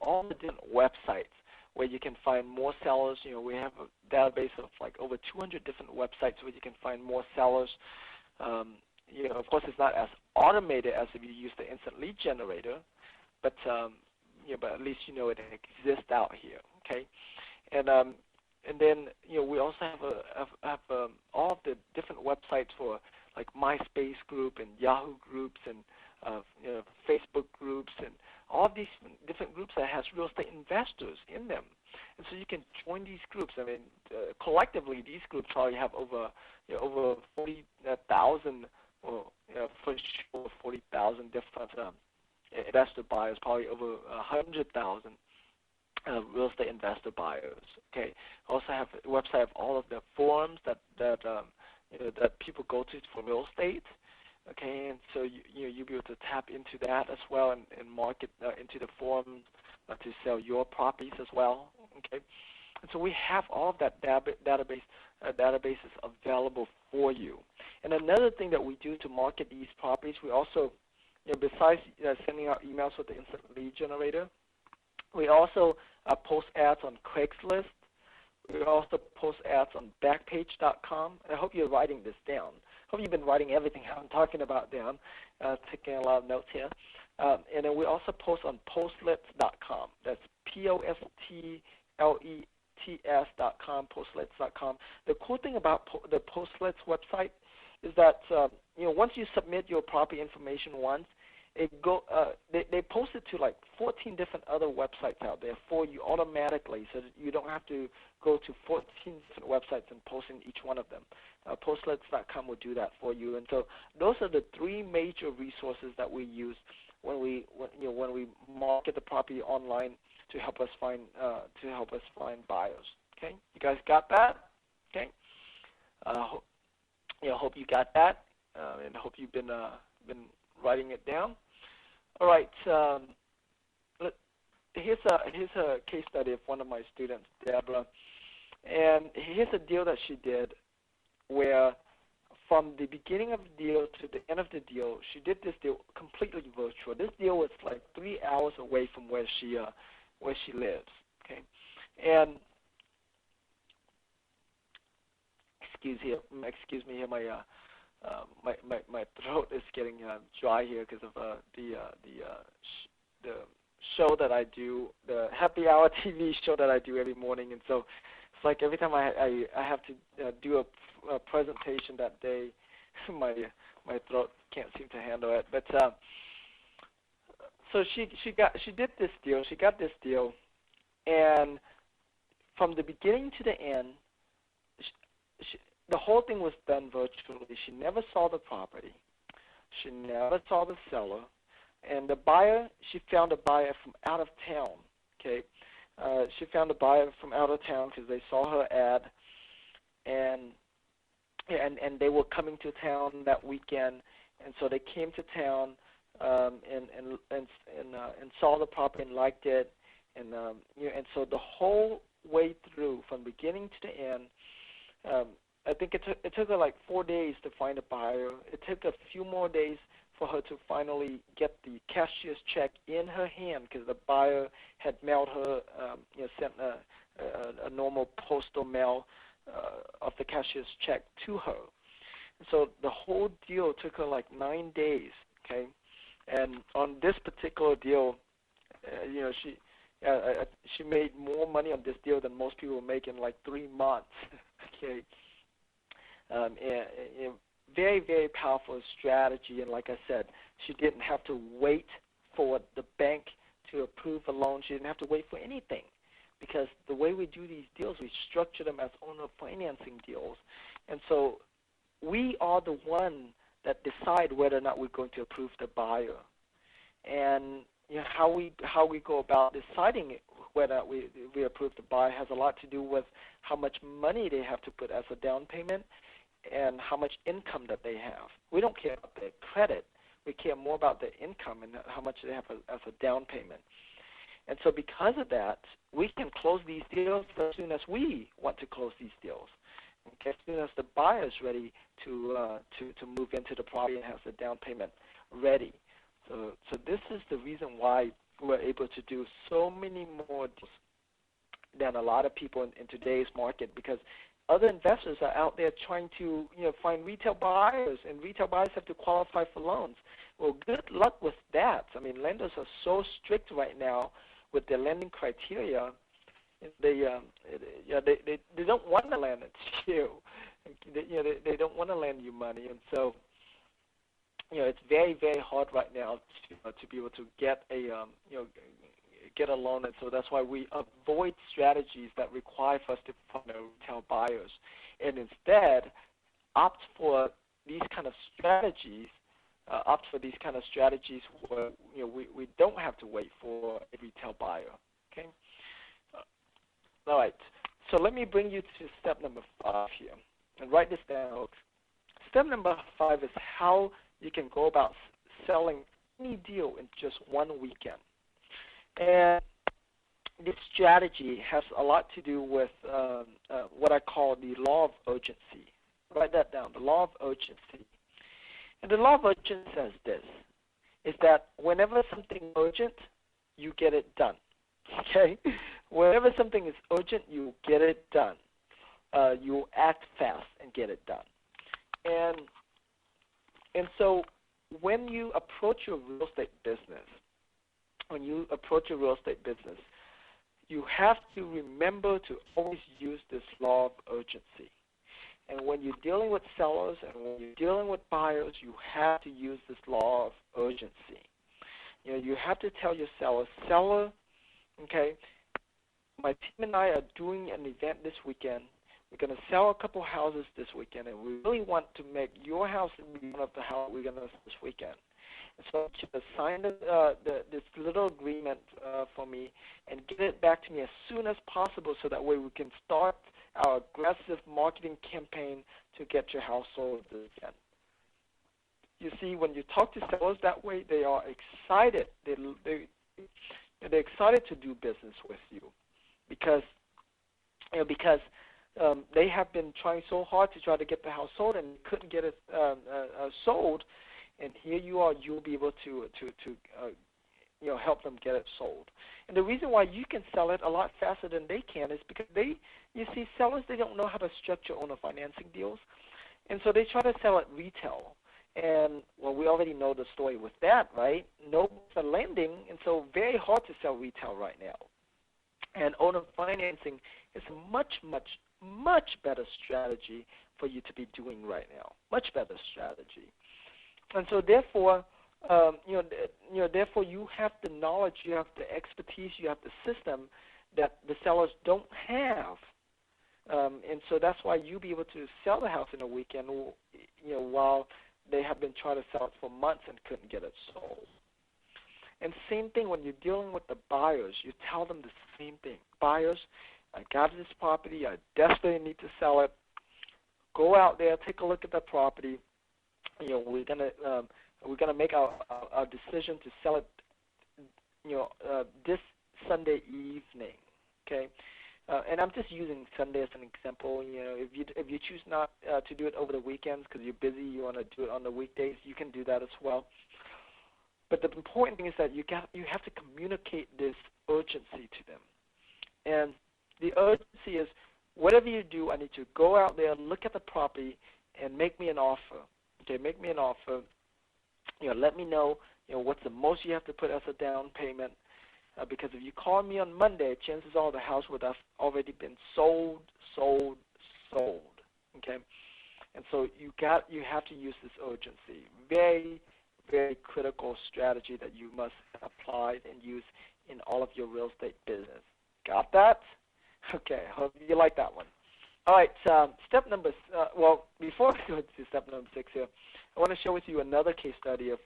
all the different websites where you can find more sellers. We have a database of like over 200 different websites where you can find more sellers. Of course, it's not as automated as if you use the instant lead generator, but but at least it exists out here. Okay, and then we also have all of the different websites for like MySpace group and Yahoo groups and Facebook groups and all of these different groups that has real estate investors in them. And so you can join these groups. I mean, collectively, these groups probably have over 40,000, or for sure 40,000 different investor buyers, probably over 100,000 real estate investor buyers. Okay. Also have a website of all of the forums that people go to for real estate. Okay, and so you'll be able to tap into that as well and market into the forums to sell your properties as well. Okay, and so we have all of that databases available for you. And another thing that we do to market these properties, we also, besides sending out emails with the instant lead generator, we also post ads on Craigslist. We also post ads on Backpage.com. I hope you're writing this down. I hope you've been writing everything I'm talking about down, taking a lot of notes here. And then we also post on Postlets.com. That's POSTLETS.com, Postlets.com. The cool thing about the Postlets website is that once you submit your property information once, they post it to like 14 different other websites out there for you automatically, so that you don't have to go to 14 different websites and post in each one of them. Postlets.com will do that for you. And so those are the three major resources that we use when we market the property online to help us find buyers. Okay, you guys got that? Okay, hope you got that, and hope you've been writing it down. All right, here's a case study of one of my students, Deborah, and here's a deal that she did where from the beginning of the deal to the end of the deal, she did this deal completely virtual. This deal was like 3 hours away from where she lives. Okay, and excuse me here, my throat is getting dry here because of the show that I do, the Happy Hour TV show that I do every morning, and so it's like every time I have to do a presentation that day, my throat can't seem to handle it. But so she did this deal. She got this deal, and from the beginning to the end, the whole thing was done virtually. She never saw the property. She never saw the seller. And the buyer, she found a buyer from out of town. Okay, she found a buyer from out of town because they saw her ad, and they were coming to town that weekend, and so they came to town and saw the property and liked it, and and so the whole way through, from beginning to the end, I think it took her like 4 days to find a buyer. It took a few more days for her to finally get the cashier's check in her hand, because the buyer had mailed her, sent a normal postal mail of the cashier's check to her. So the whole deal took her like 9 days. Okay, and on this particular deal, she made more money on this deal than most people make in like 3 months. Okay, and very, very powerful strategy. And like I said, she didn't have to wait for the bank to approve a loan. She didn't have to wait for anything, because the way we do these deals, we structure them as owner financing deals. And so we are the one that decide whether or not we're going to approve the buyer. And how we go about deciding whether we approve the buyer has a lot to do with how much money they have to put as a down payment and how much income that they have. We don't care about their credit. We care more about their income and how much they have as a down payment. And so because of that, we can close these deals as soon as we want to close these deals. Okay, as soon as the buyer is ready to move into the property and has the down payment ready. So this is the reason why we're able to do so many more deals than a lot of people in today's market, because other investors are out there trying to find retail buyers, and retail buyers have to qualify for loans. Well, good luck with that. I mean, lenders are so strict right now with their lending criteria. They don't want to lend it to you. They don't want to lend you money, and so it's very, very hard right now to be able to get a get a loan, and so that's why we avoid strategies that require us to find retail buyers, and instead opt for these kind of strategies. Where we don't have to wait for a retail buyer. Okay. All right. So let me bring you to step number 5 here, and write this down, folks. Step number 5 is how you can go about selling any deal in just one weekend. And this strategy has a lot to do with what I call the law of urgency. Write that down, the law of urgency. And the law of urgency says this, is that whenever something is urgent, you get it done. Okay? Whenever something is urgent, you get it done. You act fast and get it done. And so when you approach your real estate business, you have to remember to always use this law of urgency. And when you're dealing with sellers and when you're dealing with buyers, you have to use this law of urgency. You have to tell your seller, okay, my team and I are doing an event this weekend. We're going to sell a couple houses this weekend, and we really want to make your house one of the houses we're going to sell this weekend. And so I want you to sign this little agreement for me and get it back to me as soon as possible, so that way we can start our aggressive marketing campaign to get your house sold this weekend. You see, when you talk to sellers that way, they are excited. They're excited to do business with you, because they have been trying so hard to try to get the house sold and couldn't get it sold. And here you are, you'll be able to help them get it sold. And the reason why you can sell it a lot faster than they can is because sellers, they don't know how to structure owner financing deals. And so they try to sell it retail. And, well, we already know the story with that, right? No lending, and so very hard to sell retail right now. And owner financing is a much, much, much better strategy for you to be doing right now. Much better strategy. And so therefore, therefore you have the knowledge, you have the expertise, you have the system that the sellers don't have. And so that's why you'll be able to sell the house in a weekend, while they have been trying to sell it for months and couldn't get it sold. And same thing when you're dealing with the buyers, you tell them the same thing. Buyers, I got this property, I desperately need to sell it. Go out there, take a look at the property. We're gonna we're going to make our decision to sell it, this Sunday evening. Okay, and I'm just using Sunday as an example. If you choose not to do it over the weekends because you're busy, you want to do it on the weekdays, you can do that as well. But the important thing is that you have to communicate this urgency to them. And the urgency is, whatever you do, I need to go out there, look at the property, and make me an offer. Okay, make me an offer. Let me know, what's the most you have to put as a down payment. Because if you call me on Monday, chances are the house would have already been sold. Okay, and so you have to use this urgency. Very, very critical strategy that you must apply and use in all of your real estate business. Got that? Okay, hope you like that one. All right, step number, before I go to step number 6 here, I want to share with you another case study of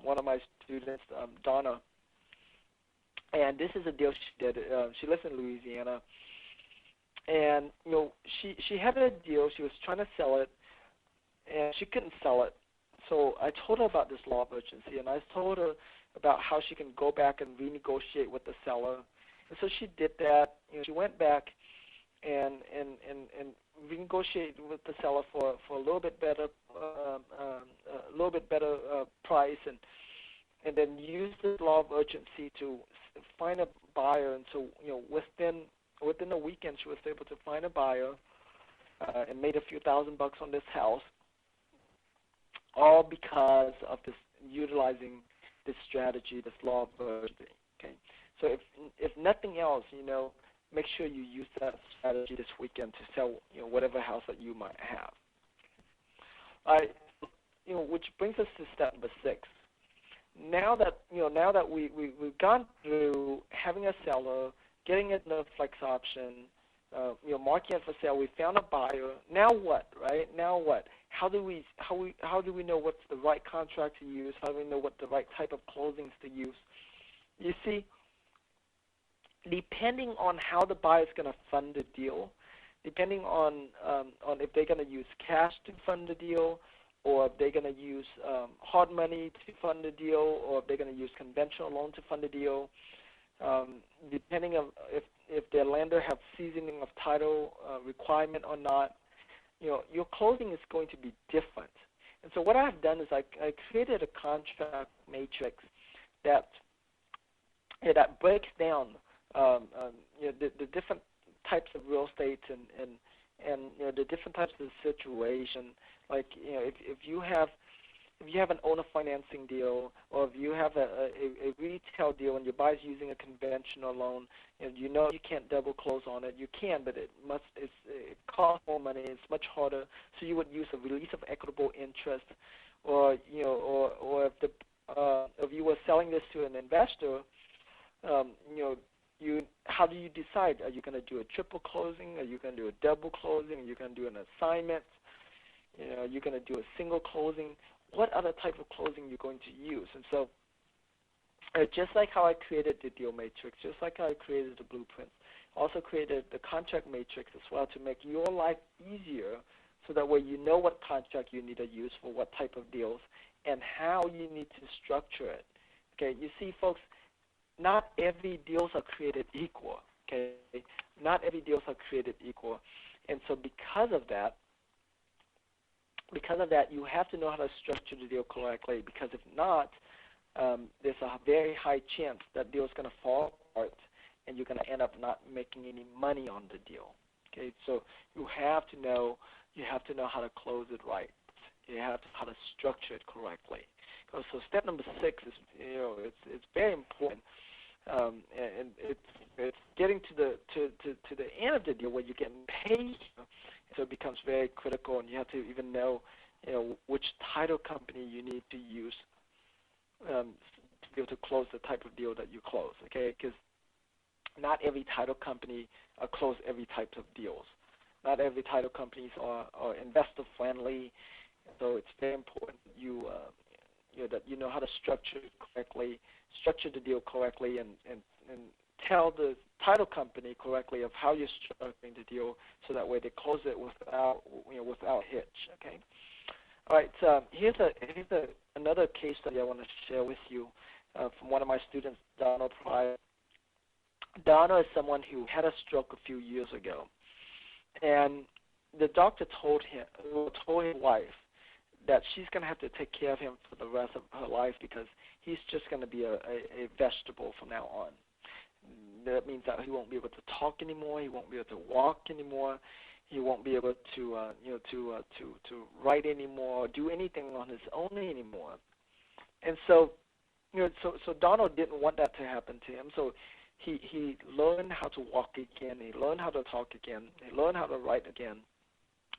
one of my students, Donna. And this is a deal she did. She lives in Louisiana. And, she had a deal. She was trying to sell it, and she couldn't sell it. So I told her about this law of urgency, and I told her about how she can go back and renegotiate with the seller. And so she did that. She went back and renegotiated with the seller for a little bit better price, and then used the law of urgency to find a buyer. And so within a weekend, she was able to find a buyer and made a few $1,000 on this house, all because of this utilizing this strategy, this law of urgency. Okay, so if nothing else, make sure you use that strategy this weekend to sell whatever house that you might have. All right, which brings us to step number 6. Now that we've gone through having a seller, getting it in a flex option, marking it for sale, we found a buyer. Now what, right? Now what? How do we know what's the right contract to use? How do we know what the right type of closings to use? You see, depending on how the buyer is going to fund the deal, depending on if they're going to use cash to fund the deal, or if they're going to use hard money to fund the deal, or if they're going to use conventional loan to fund the deal, depending on if their lender have seasoning of title requirement or not, your closing is going to be different. And so what I've done is I created a contract matrix that breaks down the different types of real estate and the different types of situation. Like if you have an owner financing deal, or if you have a retail deal and your buyer's using a conventional loan, and you can't double close on it. You can, but it costs more money. It's much harder. So you would use a release of equitable interest, or if you were selling this to an investor, how do you decide? Are you going to do a triple closing? Are you going to do a double closing? Are you going to do an assignment? Are you going to do a single closing? What other type of closing you're going to use? And so just like how I created the deal matrix, just like how I created the blueprint, also created the contract matrix as well to make your life easier, so that way you know what contract you need to use for what type of deals and how you need to structure it. Okay, you see, folks, not every deals are created equal. Okay, not every deals are created equal, and so because of that, you have to know how to structure the deal correctly. Because if not, there's a very high chance that deal is going to fall apart, and you're going to end up not making any money on the deal. Okay, so you have to know how to close it right. You have to know how to structure it correctly. So step number 6 is it's very important, and it's getting to the end of the deal where you're getting paid. So it becomes very critical, and you have to even know which title company you need to use to be able to close the type of deal that you close. Okay, because not every title company close every type of deals. Not every title companies are investor friendly. So it's very important that you know how to structure it correctly, structure the deal correctly, and tell the title company correctly of how you're structuring the deal, so that way they close it without hitch. Okay. All right, another case study I want to share with you from one of my students, Donald Pryor. Donna is someone who had a stroke a few years ago, and the doctor told his wife that she's going to have to take care of him for the rest of her life because he's just going to be a vegetable from now on. That means that he won't be able to talk anymore. He won't be able to walk anymore. He won't be able to to write anymore, or do anything on his own anymore. And so so Donald didn't want that to happen to him. So he learned how to walk again. He learned how to talk again. He learned how to write again.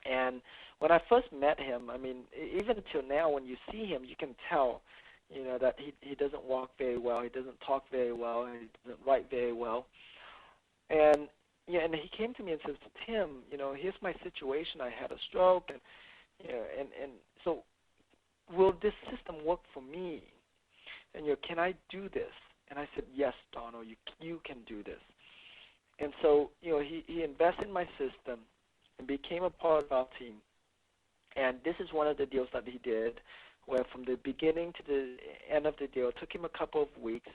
And when I first met him, I mean, even till now, when you see him, you can tell, that he doesn't walk very well. He doesn't talk very well. He doesn't write very well. And and he came to me and says, Tim, here's my situation. I had a stroke, and and so will this system work for me? And can I do this? And I said, yes, Donald, you can do this. And so he invested in my system and became a part of our team. And this is one of the deals that he did, where from the beginning to the end of the deal, it took him a couple of weeks,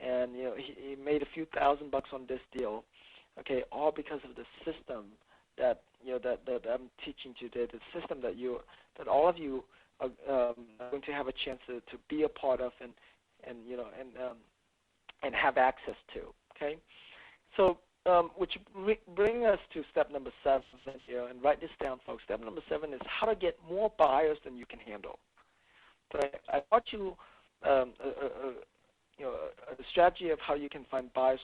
and he made a few $1,000s on this deal. Okay, all because of the system that that I'm teaching today, the system that all of you are going to have a chance to be a part of and have access to. Okay, so which bring us to step number 7 here, and write this down, folks. Step number 7 is how to get more buyers than you can handle. So I taught you a strategy of how you can find buyers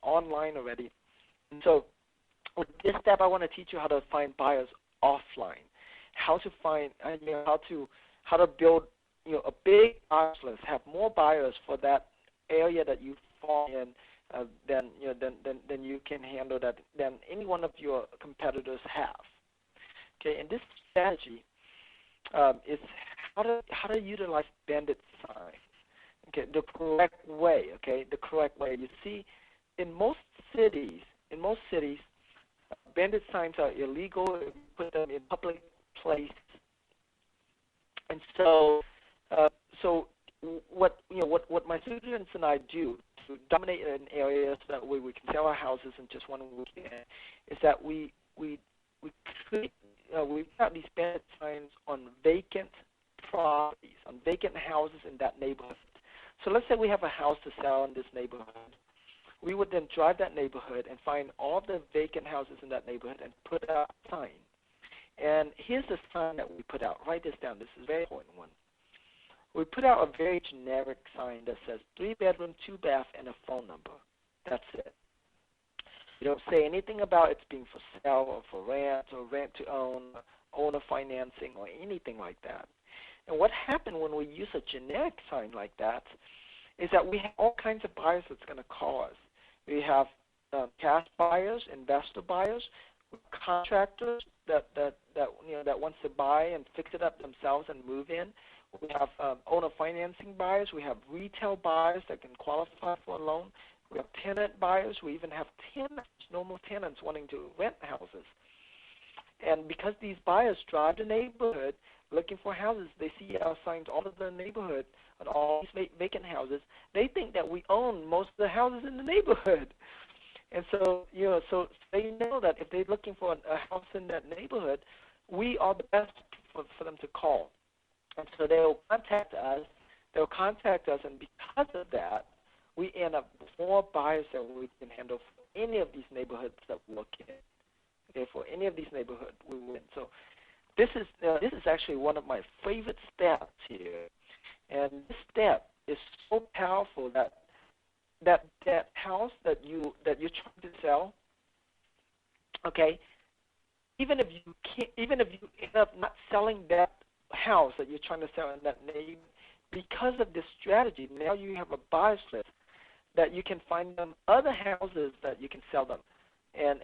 online already. And so with this step, I want to teach you how to find buyers offline, how to find, how to build, a big buyers list, have more buyers for that area that you fall in than you can handle, than any one of your competitors have. Okay, and this strategy is how to utilize bandit signs. Okay, the correct way. Okay, the correct way. You see, in most cities, bandit signs are illegal. You put them in public places, and so what my students and I do to dominate an area so that way we can sell our houses in just 1 weekend is that we create we put out these bandit signs on vacant properties, on vacant houses in that neighborhood. So let's say we have a house to sell in this neighborhood. We would then drive that neighborhood and find all the vacant houses in that neighborhood and put out a sign. And here's the sign that we put out. Write this down. This is a very important one. We put out a very generic sign that says 3-bedroom, 2-bath, and a phone number. That's it. You don't say anything about it's being for sale or for rent or rent to own, owner financing, or anything like that. And what happened when we use a generic sign like that is that we have all kinds of buyers that's going to call us. We have cash buyers, investor buyers, contractors that wants to buy and fix it up themselves and move in. We have owner financing buyers. We have retail buyers that can qualify for a loan. We have tenant buyers. We even have tenants, normal tenants wanting to rent houses. And because these buyers drive the neighborhood looking for houses, they see our signs all over the neighborhood and all these vacant houses. They think that we own most of the houses in the neighborhood. And so, so they know that if they're looking for a house in that neighborhood, we are the best for them to call. And so they'll contact us. And because of that, we end up with more buyers than we can handle for any of these neighborhoods that we look in. Okay, for any of these neighborhoods, we win. So this is actually one of my favorite steps here, and this step is so powerful that house that you're trying to sell. Okay, even if you end up not selling that house that you're trying to sell in that neighborhood, because of this strategy, now you have a buyers list that you can find them other houses that you can sell them, and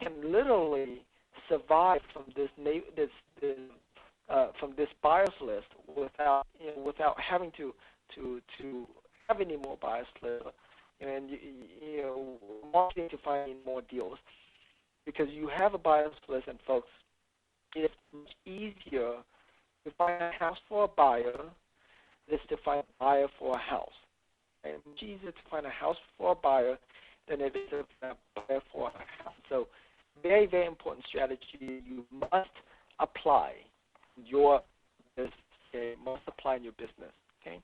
can literally survive from this buyers list without having to have any more buyers list and marketing to find more deals, because you have a buyers list. And folks, it's much easier to find a house for a buyer than to find a buyer for a house. And it's much easier to find a house for a buyer than it is to find a buyer for a house. So very, very important strategy you must apply in your business. Okay? Must apply in your business. Okay?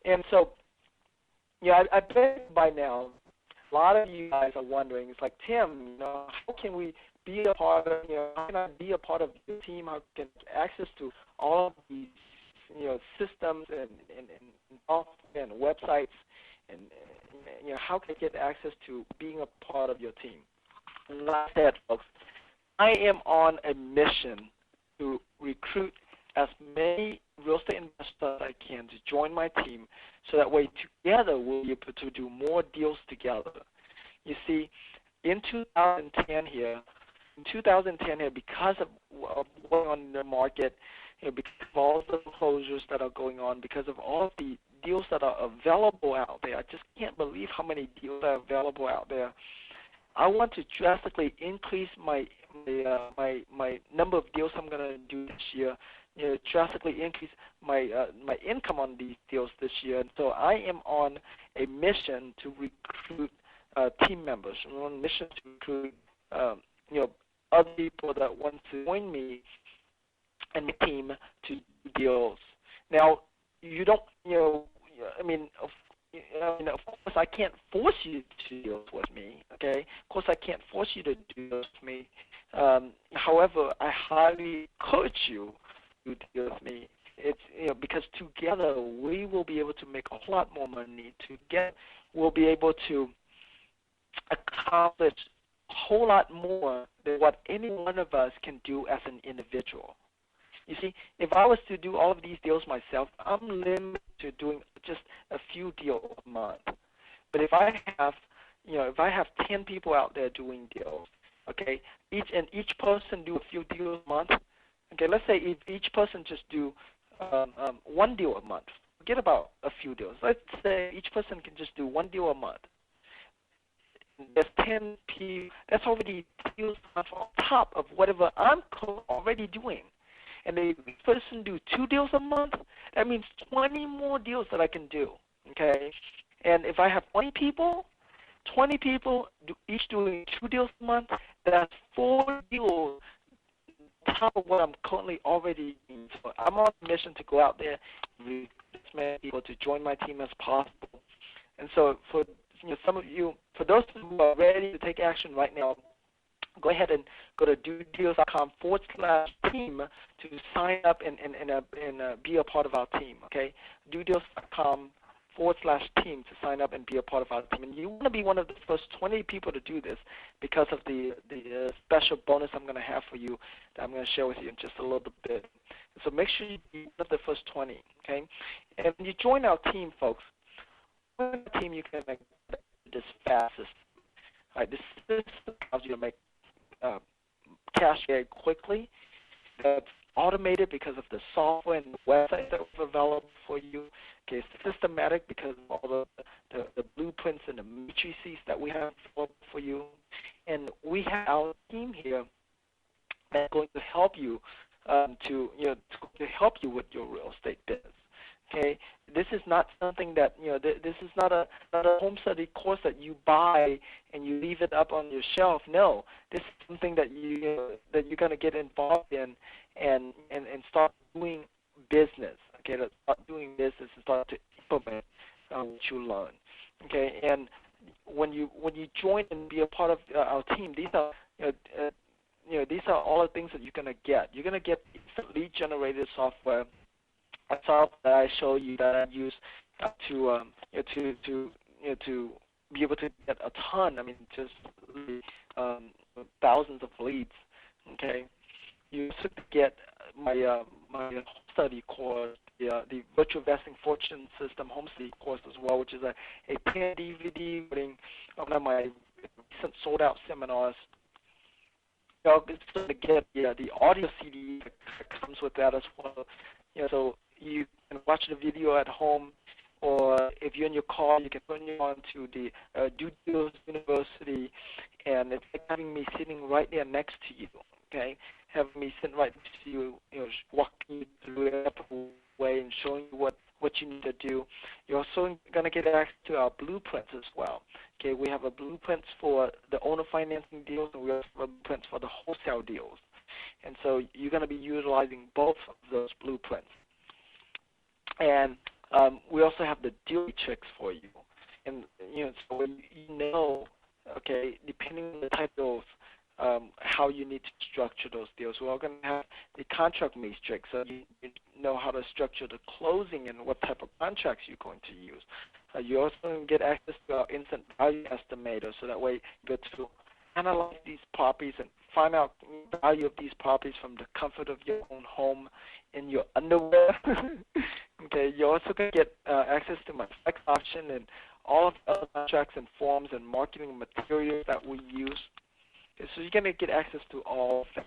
And so, I bet by now a lot of you guys are wondering, it's like, Tim, how can we be a part of, how can I be a part of your team? How can I get access to all of these, systems and software and websites, and how can I get access to being a part of your team? And like I said, folks, I am on a mission to recruit as many real estate investors as I can to join my team, so that way together we'll be able to do more deals together. You see, in 2010 here, because of what's going on in the market, because of all the closures that are going on, because of all of the deals that are available out there, I just can't believe how many deals are available out there. I want to drastically increase my number of deals I'm going to do this year. Drastically increase my income on these deals this year. And so I am on a mission to recruit team members. I'm on a mission to recruit other people that want to join me and my team to do deals. Now, you don't, of course, I can't force you to do deals with me, okay? Of course, I can't force you to do deals with me. However, I highly encourage you to do deals with me. It's, because together we will be able to make a whole lot more money. Together we'll be able to accomplish a whole lot more than what any one of us can do as an individual. You see, if I was to do all of these deals myself, I'm limited to doing just a few deals a month. But if I have 10 people out there doing deals, okay, each person do a few deals a month. Okay, let's say if each person just do one deal a month. Forget about a few deals. Let's say each person can just do one deal a month. There's 10 people. That's already deals on top of whatever I'm already doing. And if each person do 2 deals a month, that means 20 more deals that I can do. Okay, and if I have 20 people each doing 2 deals a month, that's 4 deals on top of what I'm currently already doing. So I'm on a mission to go out there and recruit as many people to join my team as possible. And so for some of you, for those who are ready to take action right now, go ahead and go to dodeals.com/team to sign up and be a part of our team. Okay, dodeals.com/team to sign up and be a part of our team. And you want to be one of the first 20 people to do this because of the special bonus I'm going to have for you that I'm going to share with you in just a little bit. So make sure you be one of the first 20. Okay, and when you join our team, folks, join our team, you can make this fast system. All right, this system allows you to make cash very quickly. It's automated because of the software and the website that was available for you. Okay, it's systematic because of all the blueprints and the matrices that we have available for you. And we have our team here that's going to help you to help you with your real estate business. Okay, this is not something that this is not a home study course that you buy and you leave it up on your shelf. No, this is something that you're going to get involved in and start doing business. Okay, to start doing business and start to implement what you learn. Okay, and when you join and be a part of our team, these are these are all the things that you're going to get. You're going to get lead generated software. That's all that I show you that I use to be able to get a ton. I mean, just thousands of leads. Okay, you also get my my study course, the Virtual Investing Fortune System Home Study course as well, which is a 10 DVD putting one of my recent sold out seminars. It's going to get the audio CD that comes with that as well. So you can watch the video at home, or if you're in your car, you can turn it on to the Due Deals University, and it's like having me sitting right there next to you. Okay, have me sit right next to you, walking you through the way and showing you what you need to do. You're also going to get access to our blueprints as well. Okay, we have a blueprints for the owner financing deals, and we also have blueprints for the wholesale deals. And so you're going to be utilizing both of those blueprints. And we also have the deal tricks for you. And so you know, okay, depending on the type of how you need to structure those deals. We're all going to have the contract matrix, so you know how to structure the closing and what type of contracts you're going to use. You're also going to get access to our instant value estimator, so that way you get to analyze these properties and find out the value of these properties from the comfort of your own home in your underwear. Okay, you're also going to get access to my flex option and all of the other contracts and forms and marketing materials that we use. Okay, so you're going to get access to all of that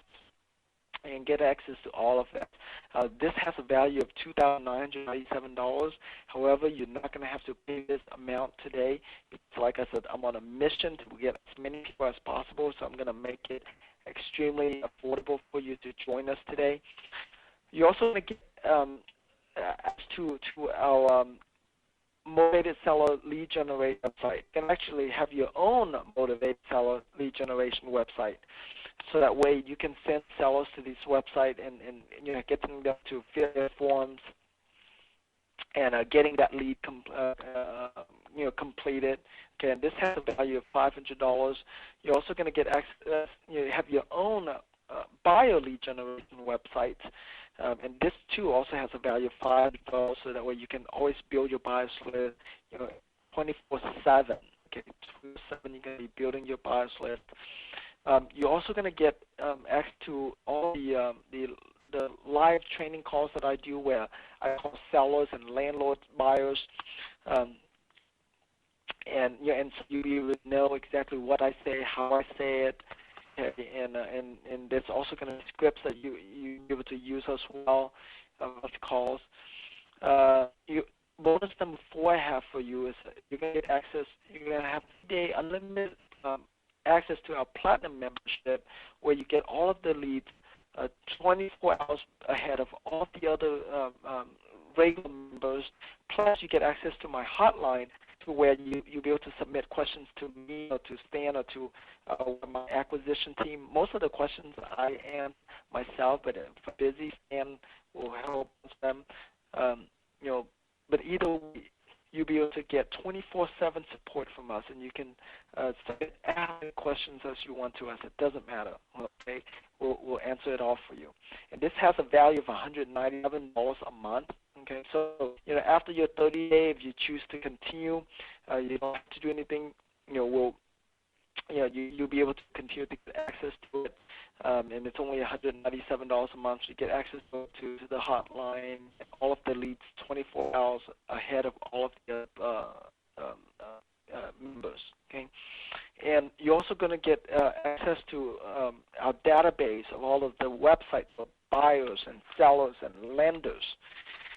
and get access to all of that. This has a value of $2,997. However, you're not going to have to pay this amount today because, like I said, I'm on a mission to get as many people as possible, so I'm going to make it extremely affordable for you to join us today. You're also going to get access to our Motivated Seller Lead Generation website. You can actually have your own Motivated Seller Lead Generation website, so that way you can send sellers to this website and getting them to fill their forms and getting that lead completed. Okay, and this has a value of $500. You're also going to get access. You have your own buyer lead generation website. And this too also has a value of $5, so that way you can always build your buyers list, 24/7. Okay, 24/7 you're going to be building your buyers list. You're also going to get access to all the live training calls that I do, where I call sellers and landlord buyers, and so you know exactly what I say, how I say it. And there's also going to be scripts that you'll be able to use as well with calls. Bonus number 4 I have for you is you're going to get access. You're going to have day unlimited access to our platinum membership, where you get all of the leads 24 hours ahead of all the other regular members. Plus, you get access to my hotline, to where you'll be able to submit questions to me or to Stan or to my acquisition team. Most of the questions I answer myself, but if I'm busy, Stan will help them. But either way, you'll be able to get 24/7 support from us, and you can submit as many questions as you want to us. It doesn't matter. Okay, we'll answer it all for you. And this has a value of $197 a month. Okay, so after your 30 day, if you choose to continue, you don't have to do anything. You'll be able to continue to get access to it, and it's only $197 a month. So you get access to the hotline, all of the leads 24 hours ahead of all of the members. Okay, and you're also going to get access to our database of all of the websites for buyers and sellers and lenders.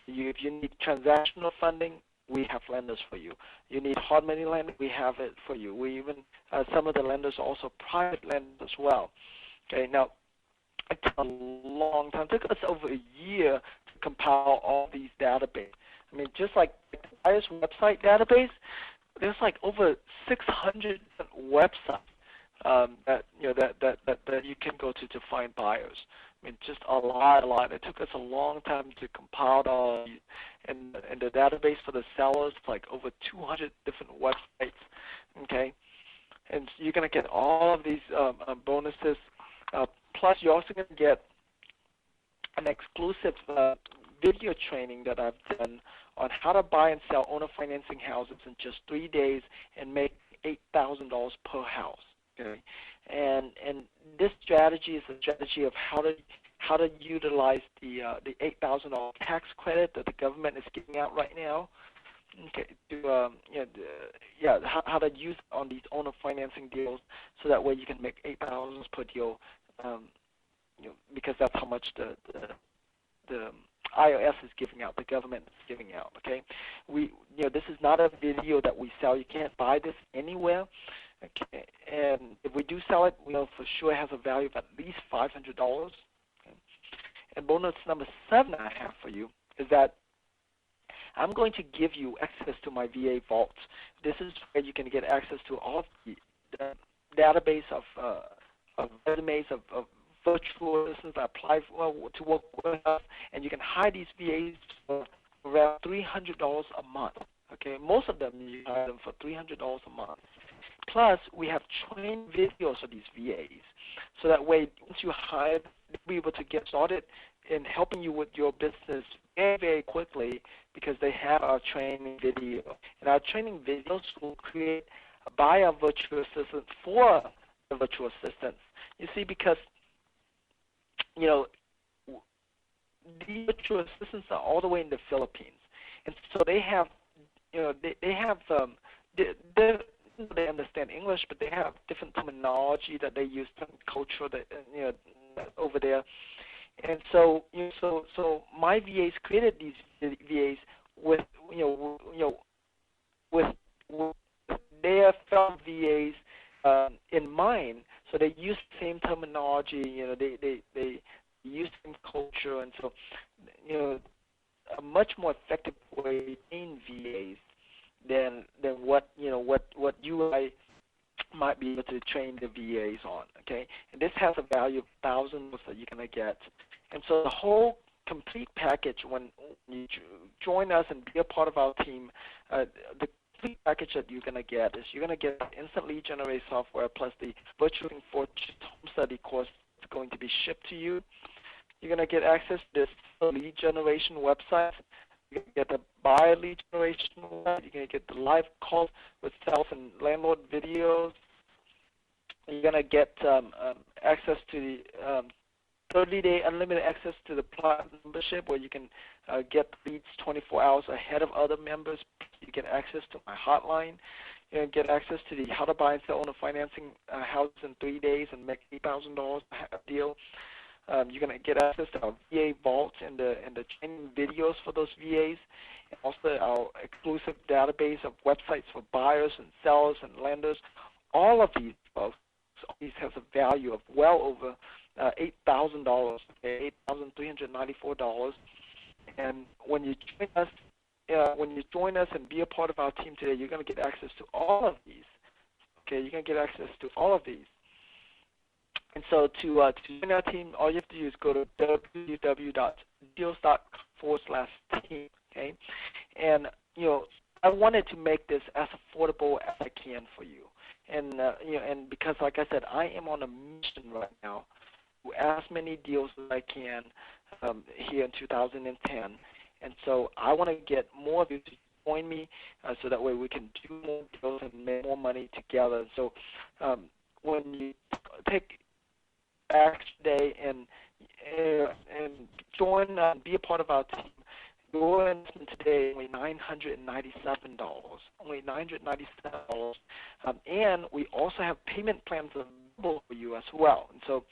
If you need transactional funding, we have lenders for you. You need hard money lending, we have it for you. We even, some of the lenders are also private lenders as well. Okay, now, it took a long time. It took us over a year to compile all these databases. I mean, just like the buyer's website database, there's like over 600 websites that you can go to find buyers. I mean, just a lot. It took us a long time to compile it all, and the database for the sellers, like over 200 different websites. Okay, and so you're going to get all of these bonuses. Plus, you're also going to get an exclusive video training that I've done on how to buy and sell owner financing houses in just 3 days and make $8,000 per house. Okay, and this strategy is a strategy of how to utilize the $8,000 tax credit that the government is giving out right now. Okay, how to use it on these owner financing deals, so that way you can make $8,000 per deal, because that's how much the IRS is giving out, the government is giving out. Okay, this is not a video that we sell. You can't buy this anywhere. Okay, and if we do sell it, we know for sure it has a value of at least $500. And bonus number 7 I have for you is that I'm going to give you access to my VA vault. This is where you can get access to all of the database of resumes of virtual assistants that apply to work with us, and you can hire these VAs for around $300 a month. Okay, most of them you hire them for $300 a month. Plus, we have trained videos of these VAs, so that way once you hire, they'll be able to get started in helping you with your business very, very quickly because they have our training video. And our training videos will create by our virtual assistant for the virtual assistants. You see, because the virtual assistants are all the way in the Philippines, and so they have, they understand English, but they have different terminology that they use, different culture that over there. And so, so my VAs created these VAs with with their fellow VAs in mind. So they use the same terminology. They use the same culture, and so a much more effective way to train VAs than what you and I might be able to train the VAs on. Okay, and this has a value of thousands that you're gonna get. And so the whole complete package, when you join us and be a part of our team, the complete package that you're going to get is you're going to get instant lead generate software plus the virtual home study course that's going to be shipped to you. You're going to get access to this lead generation website. You're going to get the buyer lead generation website. You're going to get the live calls with sales and landlord videos. You're going to get access to the 30-day unlimited access to the Platinum membership, where you can get leads 24 hours ahead of other members. You get access to my hotline. You get access to the how to buy and sell owner financing house in 3 days and make $8,000 deal. You're going to get access to our VA vault and the training videos for those VAs, and also our exclusive database of websites for buyers and sellers and lenders. All of these, folks, these have a value of well over $8,000, okay, $8,394. And when you join us and be a part of our team today, you're going to get access to all of these. Okay, you're going to get access to all of these. And so to join our team, all you have to do is go to www.deals.com/team. Okay, and I wanted to make this as affordable as I can for you. And and because, like I said, I am on a mission right now to as many deals as I can here in 2010, and so I want to get more of you to join me, so that way we can do more deals and make more money together. So when you take action today and join, be a part of our team, your investment today is only $997. Only $997, and we also have payment plans available for you as well. And so,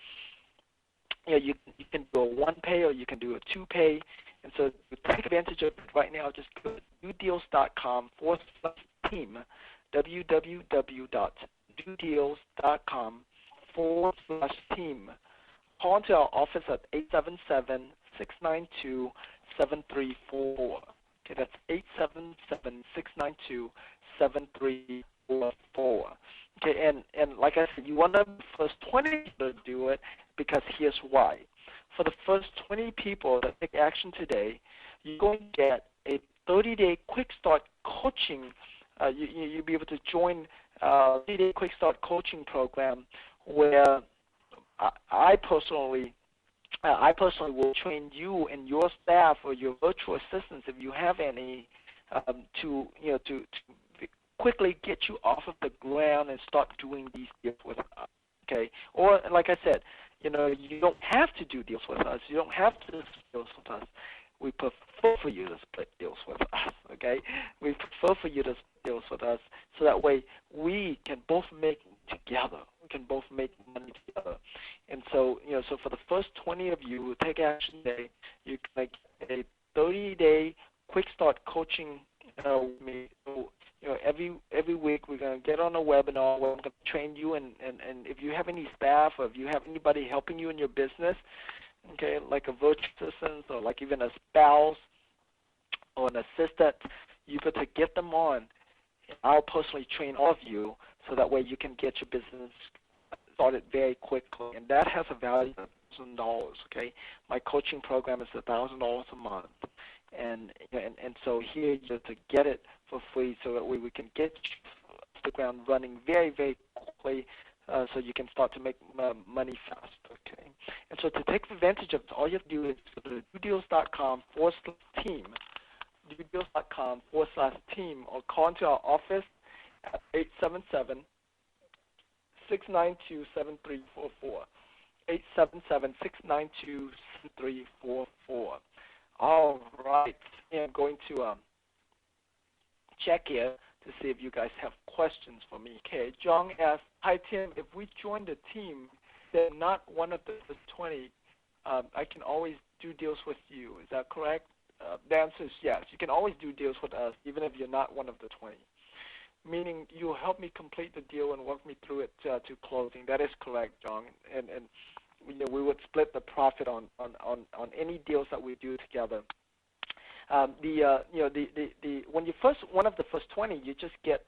you can do a one-pay or you can do a two-pay. And so to take advantage of it right now, just go to newdeals.com/team, www.newdeals.com/team. Call into our office at 877-692-7344. Okay, that's 877-692-7344. Okay, and like I said, you want the first 20 to do it, because here's why. For the first 20 people that take action today, you're going to get a 30-day quick start coaching. You'll be able to join a 30-day quick start coaching program where I personally will train you and your staff or your virtual assistants, if you have any, to quickly get you off of the ground and start doing these deals with us. Okay, or like I said, you don't have to do deals with us. You don't have to do deals with us. We prefer for you to split deals with us. Okay, we prefer for you to split deals with us, so that way we can both make together. We can both make money together. And so, so for the first 20 of you who take action today, you can get a 30-day quick start coaching with me. Every week we're going to get on a webinar where I'm going to train you, and if you have any staff or if you have anybody helping you in your business, okay, like a virtual assistant or like even a spouse or an assistant. You better get them on. I'll personally train all of you so that way you can get your business started very quickly, and that has a value of $1,000. Okay, my coaching program is $1,000 a month, and so here you to get it for free so that way we can get the ground running very, very quickly, so you can start to make money fast. Okay, and so to take advantage of it, all you have to do is go to dodeals.com/team, dodeals.com/team, or call into our office at 877-692-7344. 877-692-7344. All right, I'm going to check here to see if you guys have questions for me. Okay, John asked, hi Tim, if we join the team, they're not one of the 20, I can always do deals with you. Is that correct? The answer is yes. You can always do deals with us even if you're not one of the 20. Meaning you'll help me complete the deal and work me through it to closing. That is correct, John. And we would split the profit on any deals that we do together. When you one of the first 20, you just get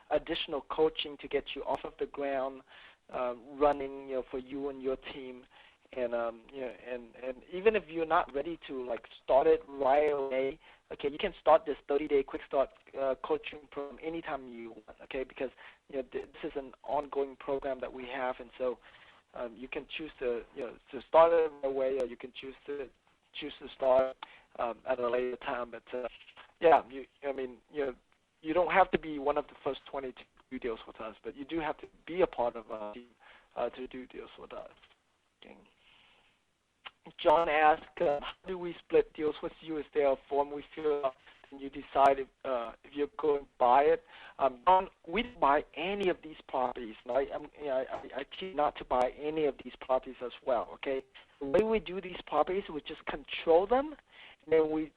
additional coaching to get you off of the ground, running for you and your team. And even if you're not ready to like start it right away, okay, you can start this 30-day quick start coaching program anytime you want, okay? Because this is an ongoing program that we have, and so you can choose to start it right away, or you can choose to start at a later time. But you don't have to be one of the first 20 to do deals with us, but you do have to be a part of our team to do deals with us. Okay. John asked, how do we split deals with you? Is there a form we fill out and you decide if you're going to buy it? John, we don't buy any of these properties. I choose not to buy any of these properties as well. Okay, the way we do these properties, we just control them, and then we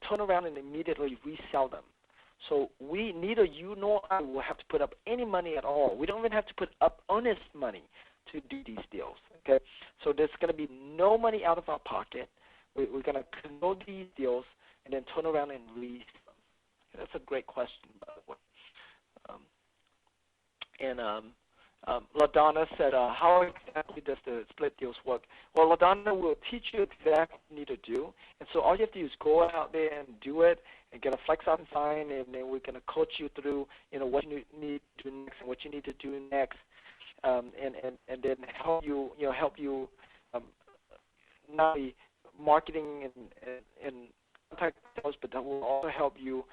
turn around and immediately resell them. So neither you nor I will have to put up any money at all. We don't even have to put up earnest money to do these deals. Okay, so there's going to be no money out of our pocket. We're going to control these deals and then turn around and release them. That's a great question, by the way. LaDonna said, how exactly does the split deals work? Well, LaDonna will teach you exactly what you need to do. And so all you have to do is go out there and do it and get a flex out and sign, and then we're going to coach you through what you need to do next and what you need to do next. And then help you not only marketing and contact sales, but that will also help you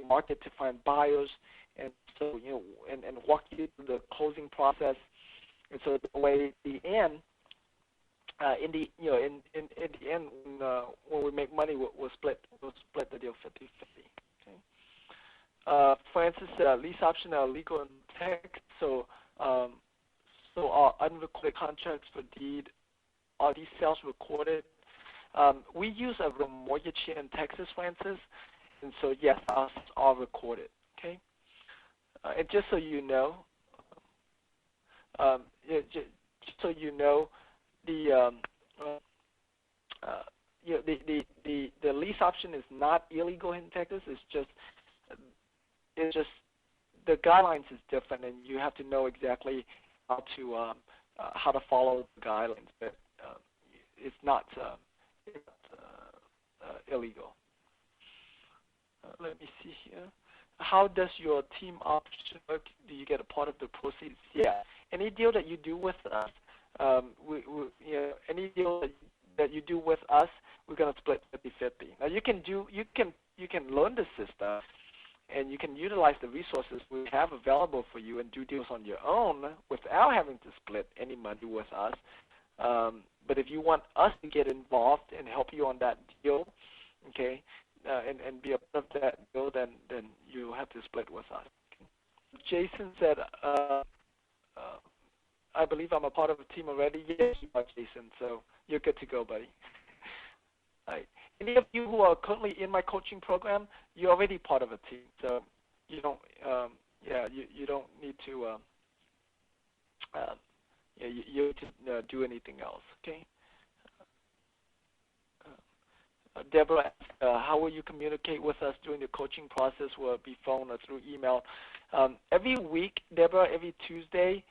market to find buyers, and so and walk you through the closing process. And so the way in the end, when we make money, we'll split the deal 50-50. Okay. Francis said lease option are legal in text, so our unrecorded contracts for deed, are these sales recorded? We use a mortgage here in Texas, Francis, and so yes, ours are recorded. Okay, and just so you know, the lease option is not illegal in Texas. It's just the guidelines is different, and you have to know exactly how to follow the guidelines, but it's not illegal. Let me see here. How does your team option work? Do you get a part of the proceeds? Yeah. Any deal that you do with us, any deal that you do with us, we're going to split 50-50. Now you can learn the system, and you can utilize the resources we have available for you and do deals on your own without having to split any money with us. But if you want us to get involved and help you on that deal, okay, and be a part of that deal, then you have to split with us. Okay. Jason said, I believe I'm a part of a team already. Yes, you are, Jason, so you're good to go, buddy. All right. Any of you who are currently in my coaching program, you're already part of a team, so you don't, you don't need to, you need to do anything else. Okay. Deborah asks, how will you communicate with us during the coaching process? Will it be phone or through email? Every week, Deborah, every Tuesday,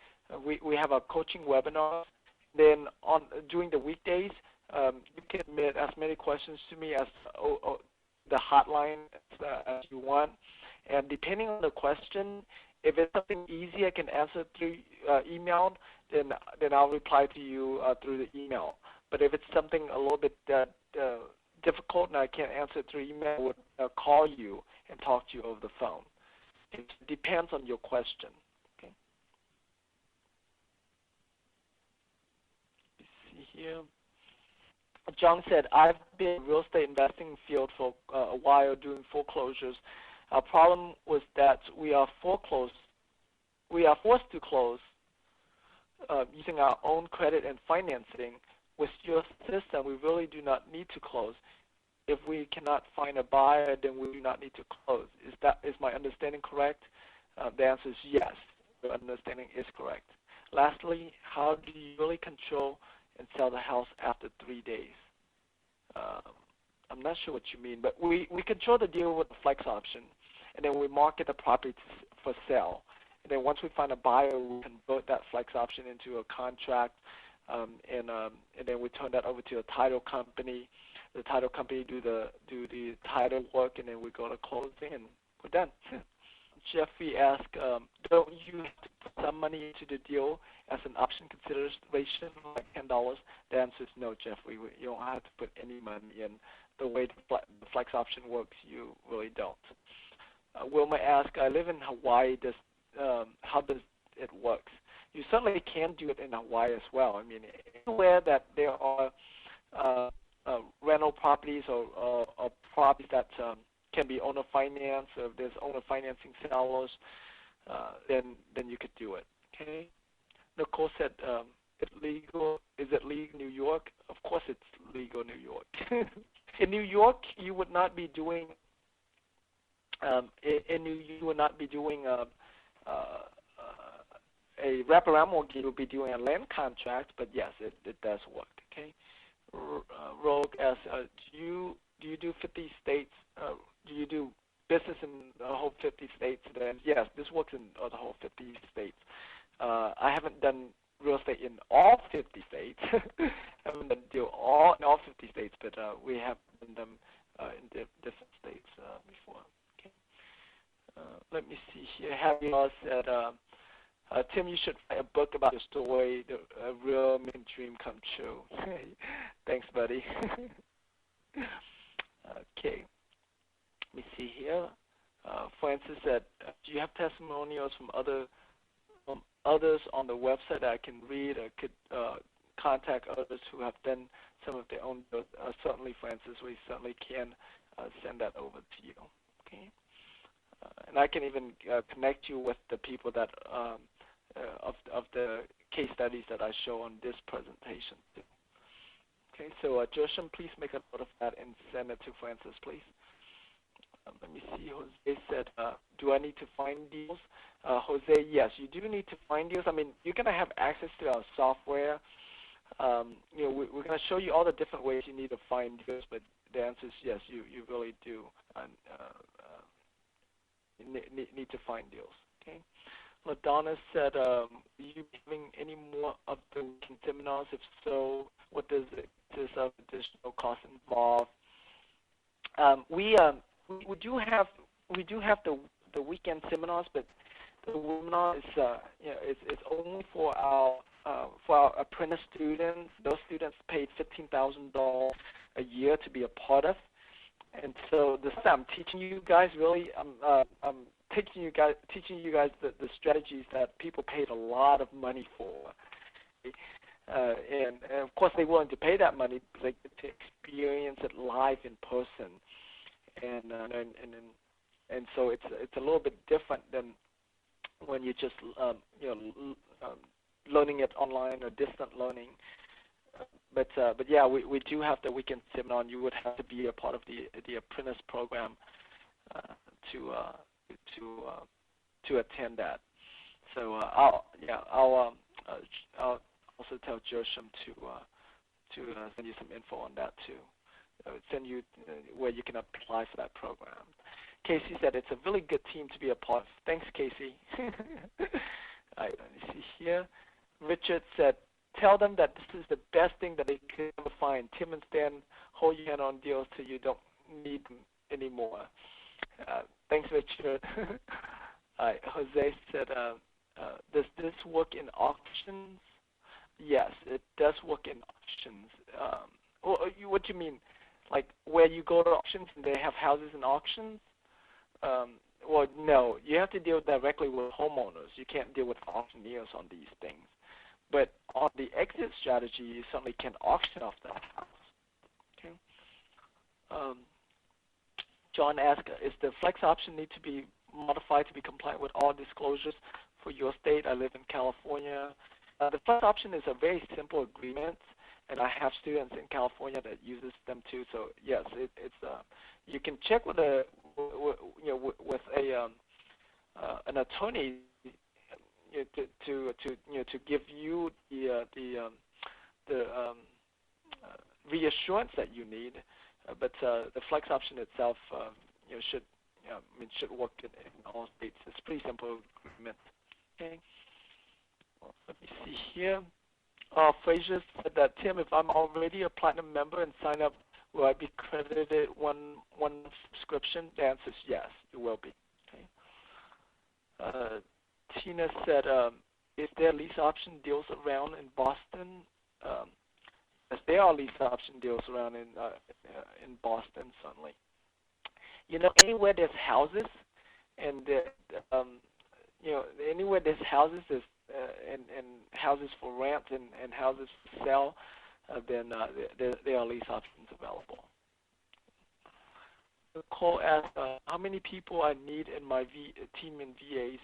we have our coaching webinars. Then during the weekdays, you can submit as many questions to me as the hotline as you want. And depending on the question, if it's something easy I can answer through email, then I'll reply to you through the email. But if it's something a little bit difficult and I can't answer through email, I would call you and talk to you over the phone. It depends on your question. Okay. Let's see here. John said, I've been in the real estate investing field for a while doing foreclosures. Our problem was that we are forced to close using our own credit and financing. With your system, we really do not need to close. If we cannot find a buyer, then we do not need to close. Is my understanding correct? The answer is yes. Your understanding is correct. Lastly, how do you really control and sell the house after 3 days? I'm not sure what you mean, but we control the deal with the flex option, and then we market the property for sale. And then once we find a buyer, we convert that flex option into a contract, and then we turn that over to a title company. The title company do the title work, and then we go to closing, and we're done. Jeffrey asked, don't you have to put some money into the deal as an option consideration, like $10? The answer is no, Jeffrey. You don't have to put any money in. The way the flex option works, you really don't. Wilma asked, I live in Hawaii. How does it work? You certainly can do it in Hawaii as well. I mean, anywhere that there are rental properties or properties that can be owner finance, or if there's owner financing sellers, then you could do it. Okay. Nicole said, is it legal in New York? Of course it's legal in New York. In New York, you would not be doing a wraparound mortgage. You would be doing a land contract, but yes, it does work. Okay. Rogue asks, do you do 50 states? Do you do business in the whole 50 states? Then yes, this works in the whole 50 states. I haven't done real estate in all 50 states. I haven't done deal in all 50 states, but we have done them in different states before. Okay. Let me see here. Harry Law said, Tim, you should write a book about your story, the real main dream come true. Thanks, buddy. Okay. Let me see here. Francis said, do you have testimonials from others on the website that I can read, or could contact others who have done some of their own? Certainly, Francis, we certainly can send that over to you. Okay. And I can even connect you with the people that of the case studies that I show on this presentation too. Okay, so Josham, please make a note of that and send it to Francis, please. Let me see. Jose said, do I need to find deals? Jose, yes, you do need to find deals. I mean, you're going to have access to our software. We're going to show you all the different ways you need to find deals, but the answer is yes, you really do need to find deals. Okay. LaDonna said, are you having any more of the seminars? If so, what does this additional cost involve? We do have the weekend seminars, but the webinar is it's only for our apprentice students. Those students paid $15,000 a year to be a part of, and so I'm teaching you guys really. I'm teaching you guys the strategies that people paid a lot of money for, and of course they're willing to pay that money because they get to experience it live in person, and so it's a little bit different than when you just learning it online or distant learning. But yeah, we do have the weekend seminar, and you would have to be a part of the apprentice program to attend that. So I'll also tell Jersham to send you some info on that too. Send you where you can apply for that program. Casey said it's a really good team to be a part of. Thanks, Casey. All right, let me see here. Richard said, tell them that this is the best thing that they could ever find. Tim and Stan hold your hand on deals till you don't need them anymore. Thanks, Richard. All right, Jose said, does this work in auctions? Yes, it does work in auctions. What do you mean? Like where you go to auctions and they have houses in auctions? Well, no. You have to deal directly with homeowners. You can't deal with auctioneers on these things. But on the exit strategy, you certainly can auction off that house. Okay. John asked, is the flex option need to be modified to be compliant with all disclosures for your state? I live in California. The flex option is a very simple agreement, and I have students in California that uses them too. So yes, it's you can check with an attorney to give you the reassurance that you need. But the flex option itself should work in all states. It's pretty simple agreement. Okay. Well, let me see here. Frazier said that, Tim, if I'm already a platinum member and sign up, will I be credited one subscription? The answer is yes, you will be. Okay. Tina said, is there lease option deals around in Boston? Yes, there are lease option deals around in Boston, certainly. You know, anywhere there's houses, and anywhere there's houses, and houses for rent and houses for sale, then there are lease options available. Nicole asked, how many people I need in my team in VAs?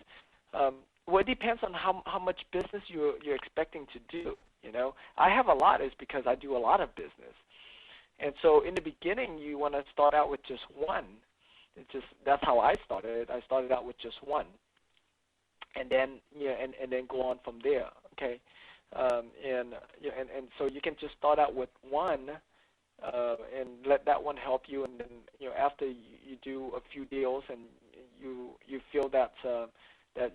Well, it depends on how much business you're expecting to do. You know, I have a lot is because I do a lot of business, and so in the beginning you want to start out with just one. That's how I started. I started out with just one, and then and then go on from there. Okay, and so you can just start out with one, and let that one help you, and then after you do a few deals and you feel that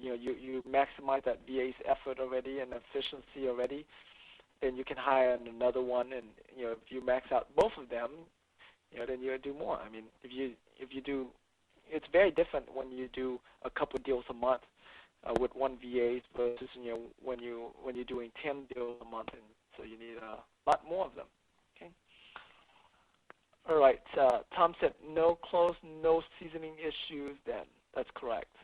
you maximize that VA's effort already and efficiency already, then you can hire another one, and if you max out both of them, then you do more. I mean, if you do, it's very different when you do a couple deals a month with one VA versus when you're doing 10 deals a month, and so you need a lot more of them. Okay. All right. Tom said no close, no seasoning issues. Then that's correct.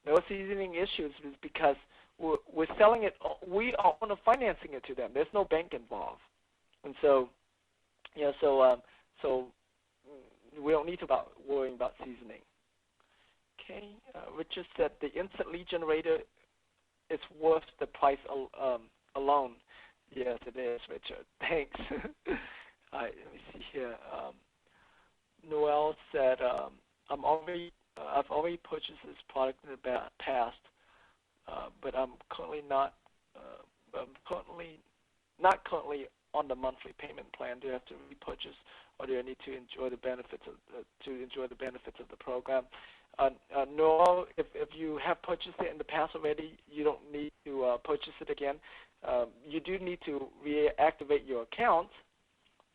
No seasoning issues is because we're selling it. We are financing it to them. There's no bank involved, and so so we don't need to worry about seasoning. Okay. Richard said the instant lead generator is worth the price alone. Yes, it is, Richard. Thanks. All right, let me see here. Noel said I've already purchased this product in the past. But I'm currently not on the monthly payment plan. Do I have to repurchase, or do I need to enjoy the benefits of the program? No, if you have purchased it in the past already, you don't need to purchase it again. You do need to reactivate your account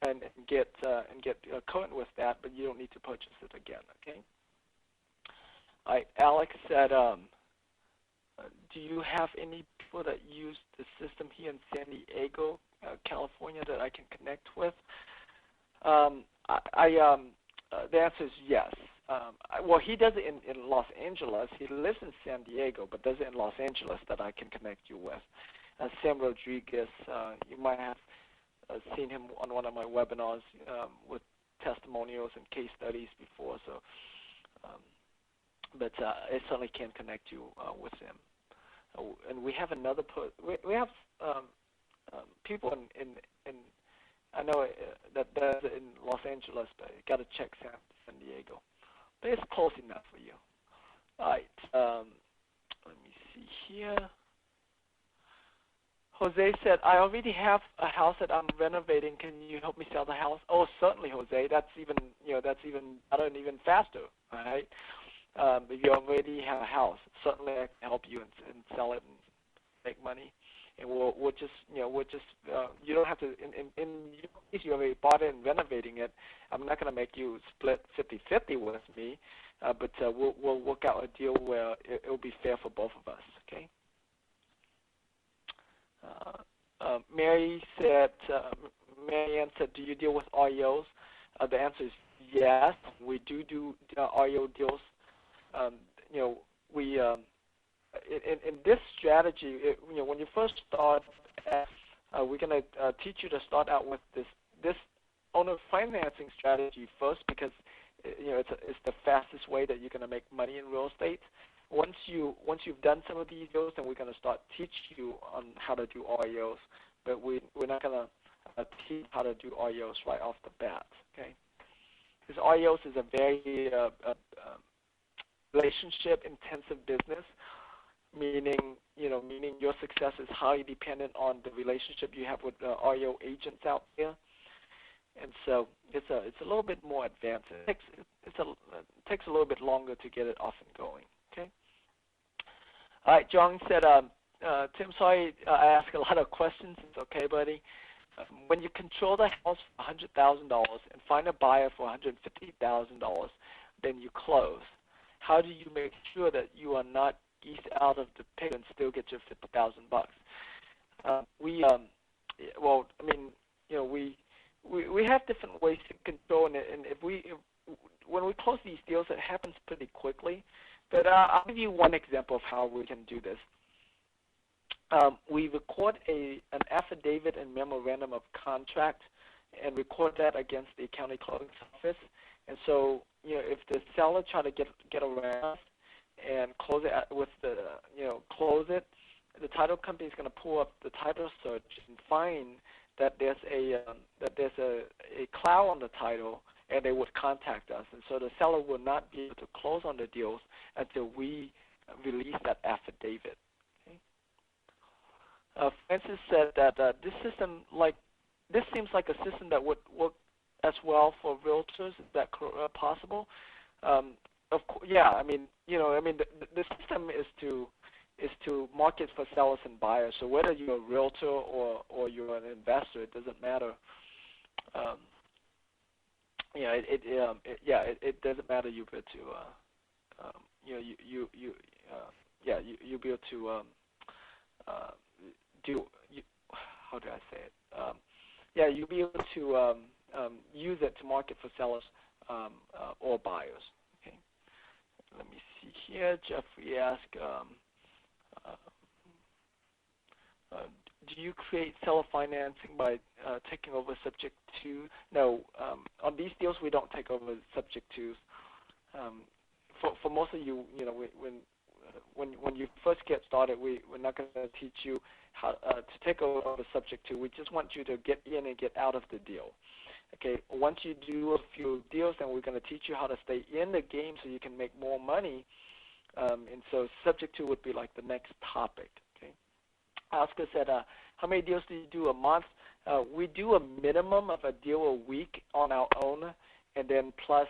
and get current with that, but you don't need to purchase it again. Okay. All right, Alex said. Do you have any people that use the system here in San Diego, California, that I can connect with? The answer is yes. Well, he does it in Los Angeles. He lives in San Diego, but does it in Los Angeles that I can connect you with. Sam Rodriguez, you might have seen him on one of my webinars with testimonials and case studies before. So. But I certainly can connect you with them. And we have another. We have people in I know that does it in Los Angeles, but you got to check San Diego. But it's close enough for you. All right. Let me see here. Jose said, I already have a house that I'm renovating. Can you help me sell the house? Oh, certainly, Jose. That's even better and even faster, right? If you already have a house, certainly I can help you and sell it and make money. And we'll just you don't have to in case you already bought it and renovating it. I'm not going to make you split 50-50 with me, but we'll work out a deal where it will be fair for both of us. Okay. Marianne said, do you deal with REOs? The answer is yes. We do REO deals. We in this strategy, when you first start, we're going to teach you to start out with this owner financing strategy first, because it's the fastest way that you're going to make money in real estate. Once you've done some of these deals, then we're going to start teach you on how to do REOs. But we're not going to teach how to do REOs right off the bat. Okay, because REOs is a very relationship-intensive business, meaning your success is highly dependent on the relationship you have with REO agents out there. And so it's a little bit more advanced. It takes a little bit longer to get it off and going. Okay. All right. John said, Tim, sorry I asked a lot of questions. It's okay, buddy. When you control the house for $100,000 and find a buyer for $150,000, then you close. How do you make sure that you are not eased out of the picture and still get your $50,000? We have different ways to control it, and when we close these deals, it happens pretty quickly. But I'll give you one example of how we can do this. We record an affidavit and memorandum of contract and record that against the county clerk's office. And so, if the seller try to get around and close it, the title company is going to pull up the title search and find that there's a cloud on the title, and they would contact us. And so the seller will not be able to close on the deals until we release that affidavit. Okay? Francis said that this seems like a system that would work as well for realtors. Is that possible? Of course, yeah. The system is to market for sellers and buyers. So whether you're a realtor or you're an investor, it doesn't matter. It doesn't matter. You'll be able to you'll be able to do. How do I say it? You'll be able to use it to market for sellers or buyers. Okay. Let me see here. Jeffrey asked, do you create seller financing by taking over subject to? No. On these deals, we don't take over subject twos. For most of you, when you first get started, we're not going to teach you how to take over the subject to. We just want you to get in and get out of the deal. Okay. Once you do a few deals, then we're going to teach you how to stay in the game so you can make more money. And so subject to would be like the next topic. Okay. Oscar said, how many deals do you do a month? We do a minimum of a deal a week on our own, and then plus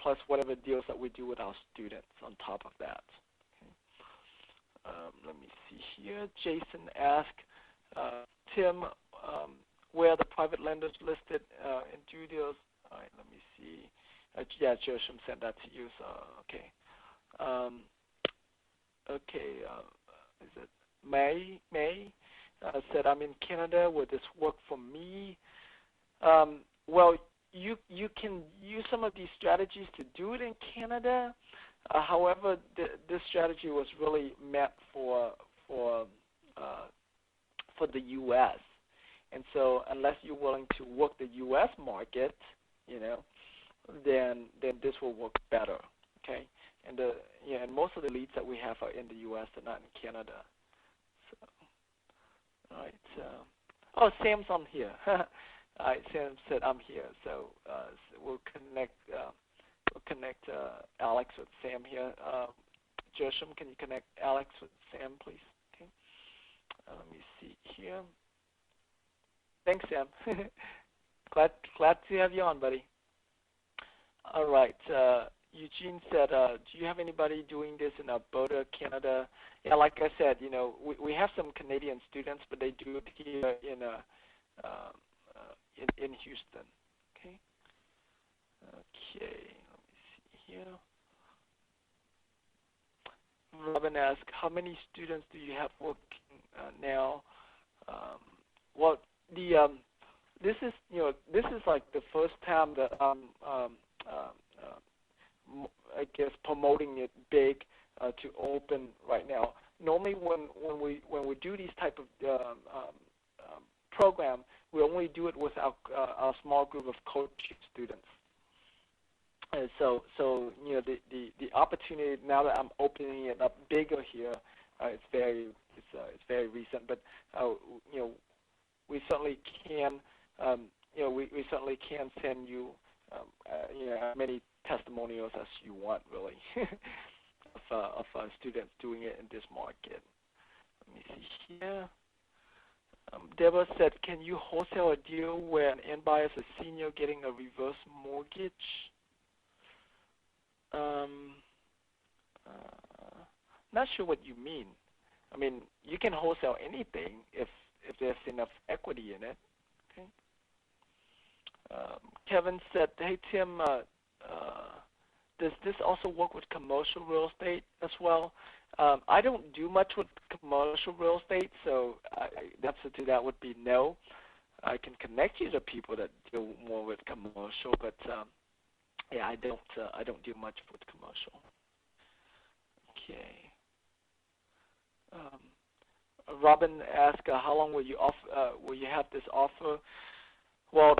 plus whatever deals that we do with our students on top of that. Okay. Let me see here. Jason asked, Tim, where are the private lenders listed in due deals? All right, let me see. Joshua sent that to you. So okay. Is it May said, I'm in Canada. Will this work for me? Well, you can use some of these strategies to do it in Canada. However, this strategy was really meant for the U.S. And so, unless you're willing to work the U.S. market, then this will work better. Okay. And and most of the leads that we have are in the U.S. and not in Canada. So, all right. Sam's on here. All right, Sam said I'm here. So we'll connect Alex with Sam here. Joshua, can you connect Alex with Sam, please? Okay. Let me see here. Thanks, Sam. glad to have you on, buddy. All right. Eugene said, do you have anybody doing this in Alberta, Canada? Yeah, like I said, we have some Canadian students, but they do it here in Houston. Okay. Okay. Let me see here. Robin asked, how many students do you have working now? Well, this is like the first time that I'm I guess promoting it big to open right now. Normally, when we do these type of program, we only do it with our small group of coaching students. And so the opportunity now that I'm opening it up bigger here, it's very recent. But we certainly can we certainly can send you as many testimonials as you want, really, of students doing it in this market. Let me see here. Deborah said, can you wholesale a deal where an end buyer is a senior getting a reverse mortgage? Not sure what you mean. I mean, you can wholesale anything if there's enough equity in it. Okay. Kevin said, hey, Tim, does this also work with commercial real estate as well? I don't do much with commercial real estate, so the answer to that would be no. I can connect you to people that deal more with commercial, but yeah, I don't do much with commercial. Okay. Robin asked, how long will you have this offer? Well,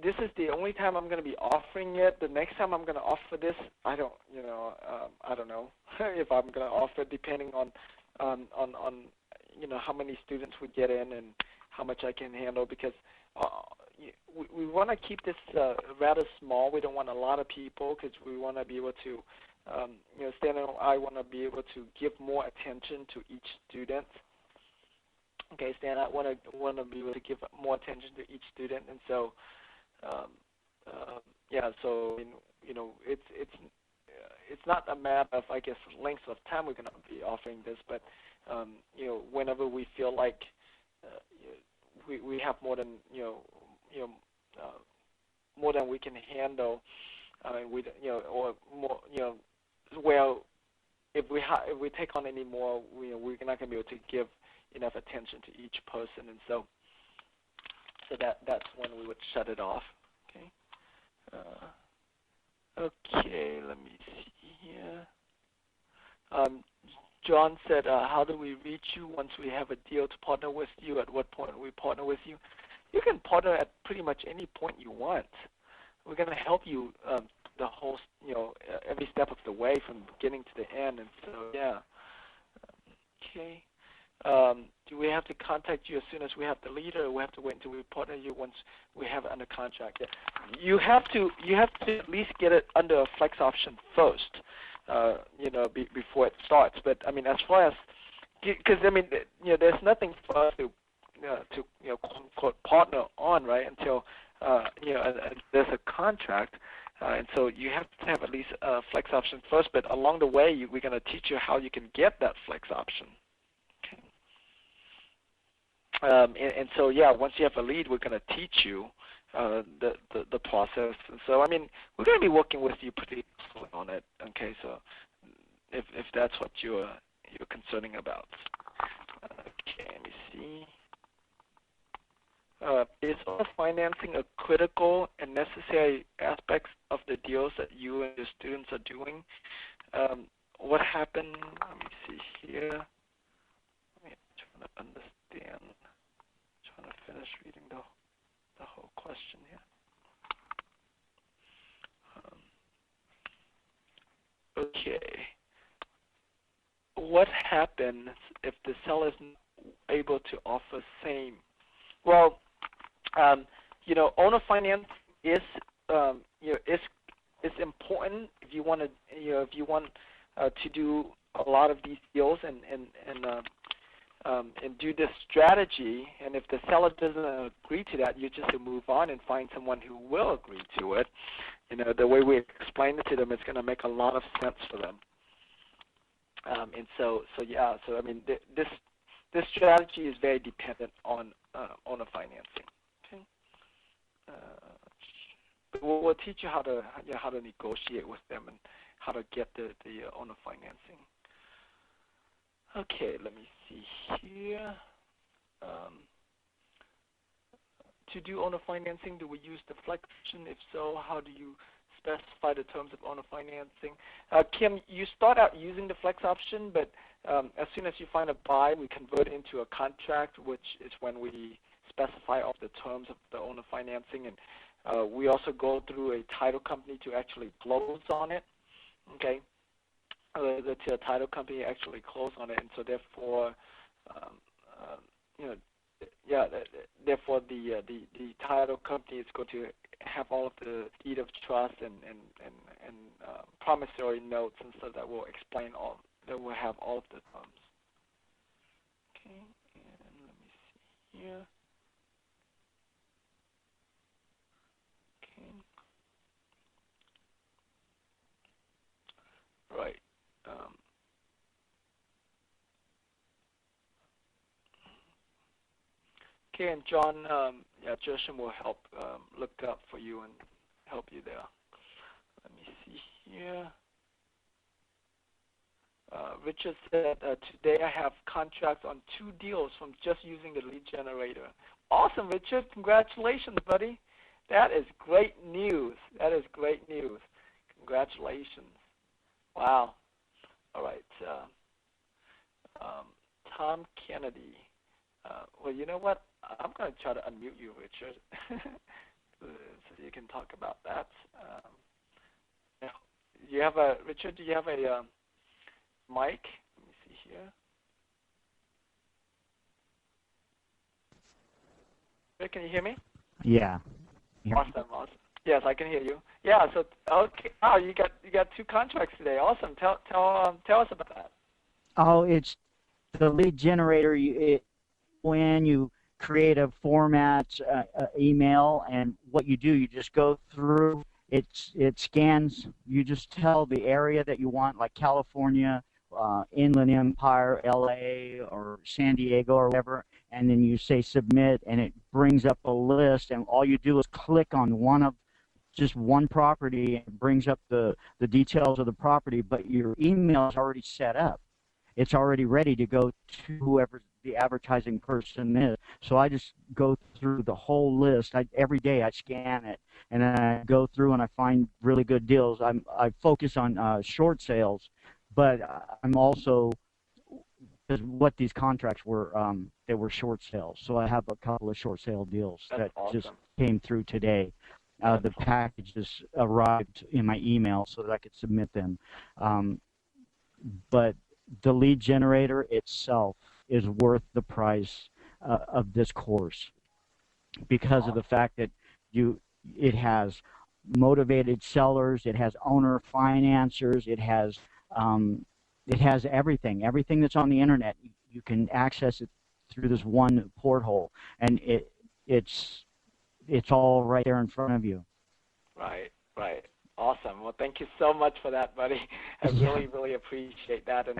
this is the only time I'm going to be offering it. The next time I'm going to offer this, I don't know if I'm going to offer it, depending on how many students we get in and how much I can handle, because we want to keep this rather small. We don't want a lot of people because we want to be able to, Stan and I want to be able to give more attention to each student. Okay, Stan, I want to be able to give more attention to each student, and so, yeah. So it's not a matter of, I guess, length of time we're going to be offering this, but whenever we feel like we have more than more than we can handle, or more, well, if we take on any more, we're not going to be able to give enough attention to each person, and so that's when we would shut it off. Okay. Okay. Let me see here. John said, how do we reach you once we have a deal to partner with you? At what point we partner with you? You can partner at pretty much any point you want. We're going to help you the whole, every step of the way from beginning to the end. And so, yeah. Okay. Do we have to contact you as soon as we have the lead, or we have to wait until we partner you once we have it under contract? Yeah. You have to at least get it under a flex option first, before it starts. But I mean, as far as, because I mean, there's nothing for us to quote unquote partner on, right? Until there's a contract, and so you have to have at least a flex option first. But along the way, we're going to teach you how you can get that flex option. And so, yeah, once you have a lead, we're going to teach you the process. And so, I mean, we're going to be working with you pretty closely on it. Okay, so if that's what you're concerning about. Okay, let me see. Is owner financing a critical and necessary aspect of the deals that you and your students are doing? What happened? Let me see here. Let me try to understand. Trying to finish reading the whole question here. Okay. What happens if the seller is not able to offer same? Well, owner finance is important if you want to to do a lot of these deals, and and do this strategy. And if the seller doesn't agree to that, you just move on and find someone who will agree to it. The way we explain it to them, it's going to make a lot of sense for them. And so I mean, this strategy is very dependent on owner financing. Okay. But we'll teach you how to negotiate with them and how to get the owner financing. Okay, let me see here. To do owner financing, do we use the flex option? If so, how do you specify the terms of owner financing? Kim, you start out using the flex option, but as soon as you find a buy, we convert it into a contract, which is when we specify all the terms of the owner financing. And we also go through a title company to actually close on it. Okay, the title company actually close on it, and so therefore, therefore the title company is going to have all of the deed of trust and promissory notes, and so that will explain all. That will have all of the terms. Okay, and let me see here. Right. Okay, and John, Justin will help look up for you and help you there. Let me see here. Richard said, today I have contracts on 2 deals from just using the lead generator. Awesome, Richard. Congratulations, buddy. That is great news. That is great news. Congratulations. Wow. All right. Tom Kennedy. Well, you know what? I'm going to try to unmute you, Richard, so you can talk about that. Richard, do you have a mic? Let me see here. Can you hear me? Yeah. Awesome. Yes, I can hear you. Yeah. So okay. Oh, you got 2 contracts today. Awesome. Tell us about that. Oh, it's the lead generator. When you create a format email, and what you do, you just go through. It scans. You just tell the area that you want, like California, Inland Empire, LA, or San Diego, or whatever, and then you say submit, and it brings up a list, and all you do is click on just one property, and it brings up the details of the property, but your email is already set up. It's already ready to go to whoever the advertising person is. So I just go through the whole list. Every day I scan it, and I go through and I find really good deals. I focus on short sales, but I'm also, because what these contracts were, they were short sales. So I have a couple of short sale deals that awesome. just came through today. The packages arrived in my email so that I could submit them. But the lead generator itself is worth the price of this course, because of the fact that it has motivated sellers, it has owner financiers, it has everything that's on the internet. You can access it through this one porthole, and it's all right there in front of you. Right. Awesome. Well, thank you so much for that, buddy. I really appreciate that, and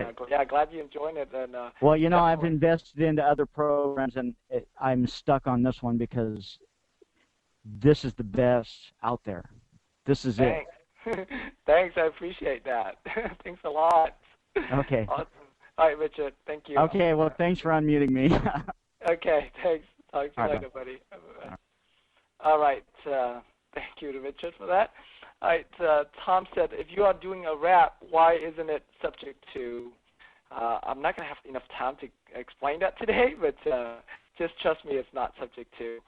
glad you enjoyed it. And well, I've invested into other programs, and I'm stuck on this one because this is the best out there. This is it. Thanks. I appreciate that. Thanks a lot. Okay. Awesome. All right, Richard. Thank you. Okay. Well, thanks for unmuting me. Okay. Thanks. Talk to you later, buddy. All right. Thank you to Richard for that. All right, Tom said, if you are doing a wrap, why isn't it subject to? I'm not going to have enough time to explain that today, but just trust me, it's not subject to,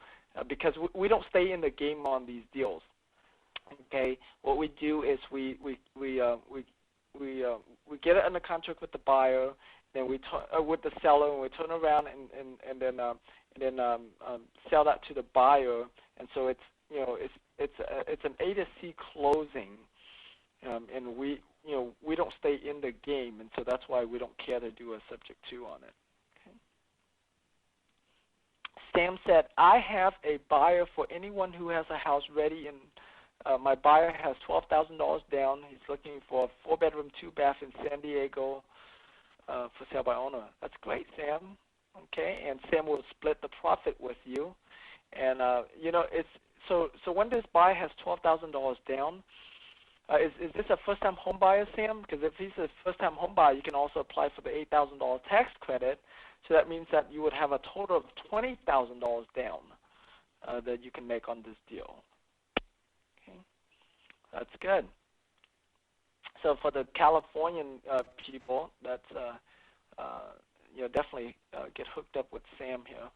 because we don't stay in the game on these deals. Okay, what we do is we get it under contract with the buyer, then with the seller, and we turn around and then sell that to the buyer, and so it's it's an A to C closing, and we don't stay in the game, and so that's why we don't care to do a subject to on it. Okay. Sam said, I have a buyer for anyone who has a house ready, and my buyer has $12,000 down. He's looking for a 4-bedroom, 2-bath in San Diego for sale by owner. That's great, Sam. Okay, and Sam will split the profit with you. And it's so when this buyer has $12,000 down, is this a first-time home buyer, Sam? Because if he's a first-time home buyer, you can also apply for the $8,000 tax credit. So that means that you would have a total of $20,000 down that you can make on this deal. Okay, that's good. So for the Californian people, that's definitely get hooked up with Sam here.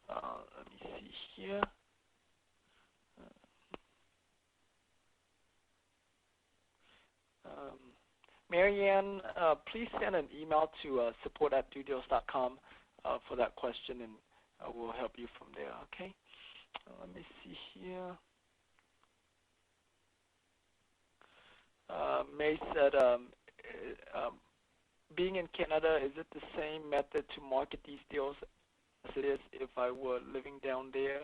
Let me see here. Marianne, please send an email to support@dodeals.com for that question, and we'll help you from there, okay? Let me see here. May said, being in Canada, is it the same method to market these deals as it is if I were living down there?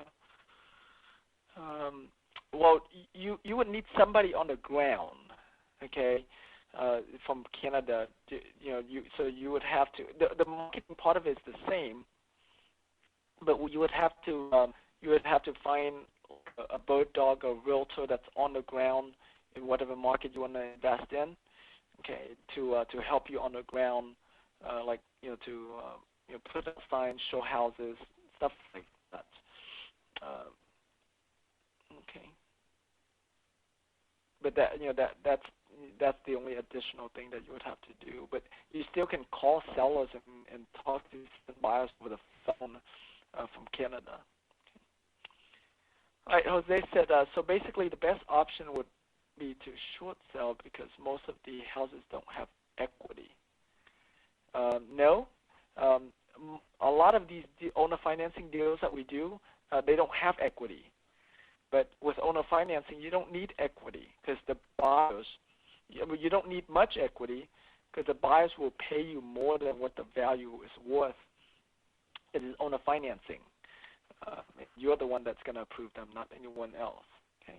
Well, you would need somebody on the ground, okay, from Canada. So you would have to. The marketing part of it is the same, but you would have to find a bird dog or realtor that's on the ground in whatever market you want to invest in, okay, to help you on the ground, to put up signs, show houses, stuff like that. Okay. But that's the only additional thing that you would have to do. But you still can call sellers and talk to buyers over the phone from Canada. Okay. All right, Jose said, so basically the best option would be to short sell because most of the houses don't have equity. No. A lot of these owner financing deals that we do, they don't have equity. But with owner financing, you don't need equity because the buyers, you don't need much equity because the buyers will pay you more than what the value is worth. It is owner financing. You're the one that's going to approve them, not anyone else. Okay.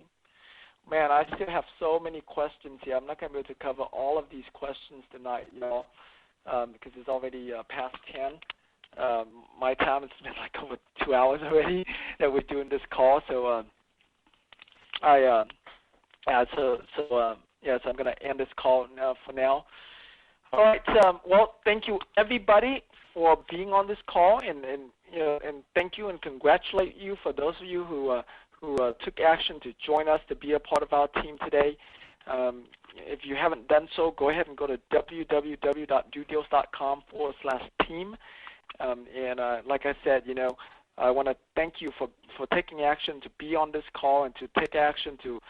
Man, I still have so many questions here. I'm not going to be able to cover all of these questions tonight, y'all, because it's already past 10. My time has been like over 2 hours already that we're doing this call. So so I'm going to end this call now for now. All right. Well, thank you everybody for being on this call, and thank you and congratulate you for those of you who took action to join us to be a part of our team today. If you haven't done so, go ahead and go to www.dodeals.com/team. And like I said, I want to thank you for taking action to be on this call and to take action to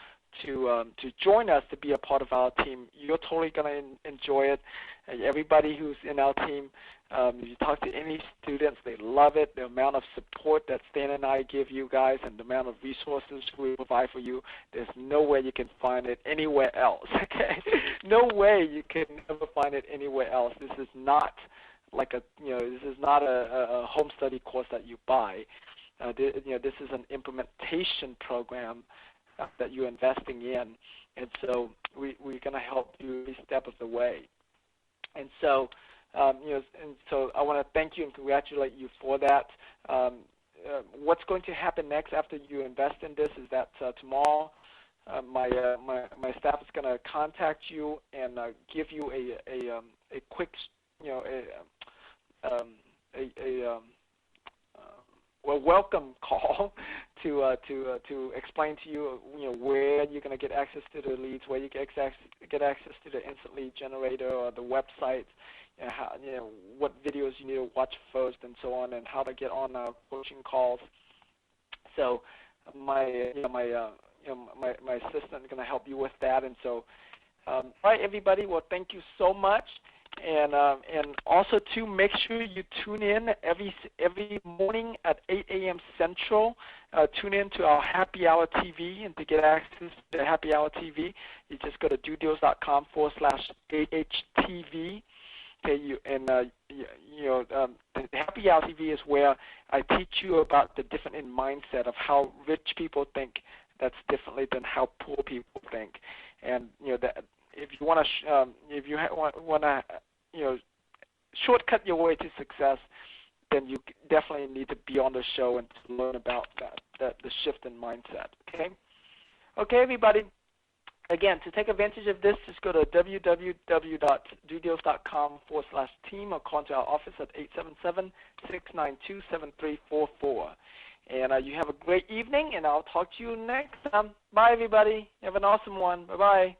join us to be a part of our team. You're totally going to enjoy it. Everybody who's in our team, if you talk to any students, they love it. The amount of support that Stan and I give you guys and the amount of resources we provide for you, there's no way you can find it anywhere else, okay? No way you can ever find it anywhere else. This is not like this is not a home study course that you buy. This is an implementation program that you're investing in, and so we're going to help you every step of the way. And so, so I want to thank you and congratulate you for that. What's going to happen next after you invest in this is that tomorrow my staff is going to contact you and give you a quick, welcome call to explain to you, where you're going to get access to the leads, where you get access to the instant lead generator or the website, what videos you need to watch first, and so on, and how to get on coaching calls. So my assistant is going to help you with that, and so all right, everybody. Well, thank you so much. And also, too, make sure you tune in every morning at 8 a.m. Central. Tune in to our Happy Hour TV, and to get access to Happy Hour TV, you just go to dodeals.com/AHTV. Okay, the Happy Hour TV is where I teach you about the different mindset of how rich people think that's differently than how poor people think, and that if you want to shortcut your way to success, then you definitely need to be on the show and to learn about the shift in mindset. Okay, everybody. Again, to take advantage of this, just go to www.dodeals.com/team or call to our office at 877-692-7344. And you have a great evening, and I'll talk to you next time. Bye, everybody. Have an awesome one. Bye-bye.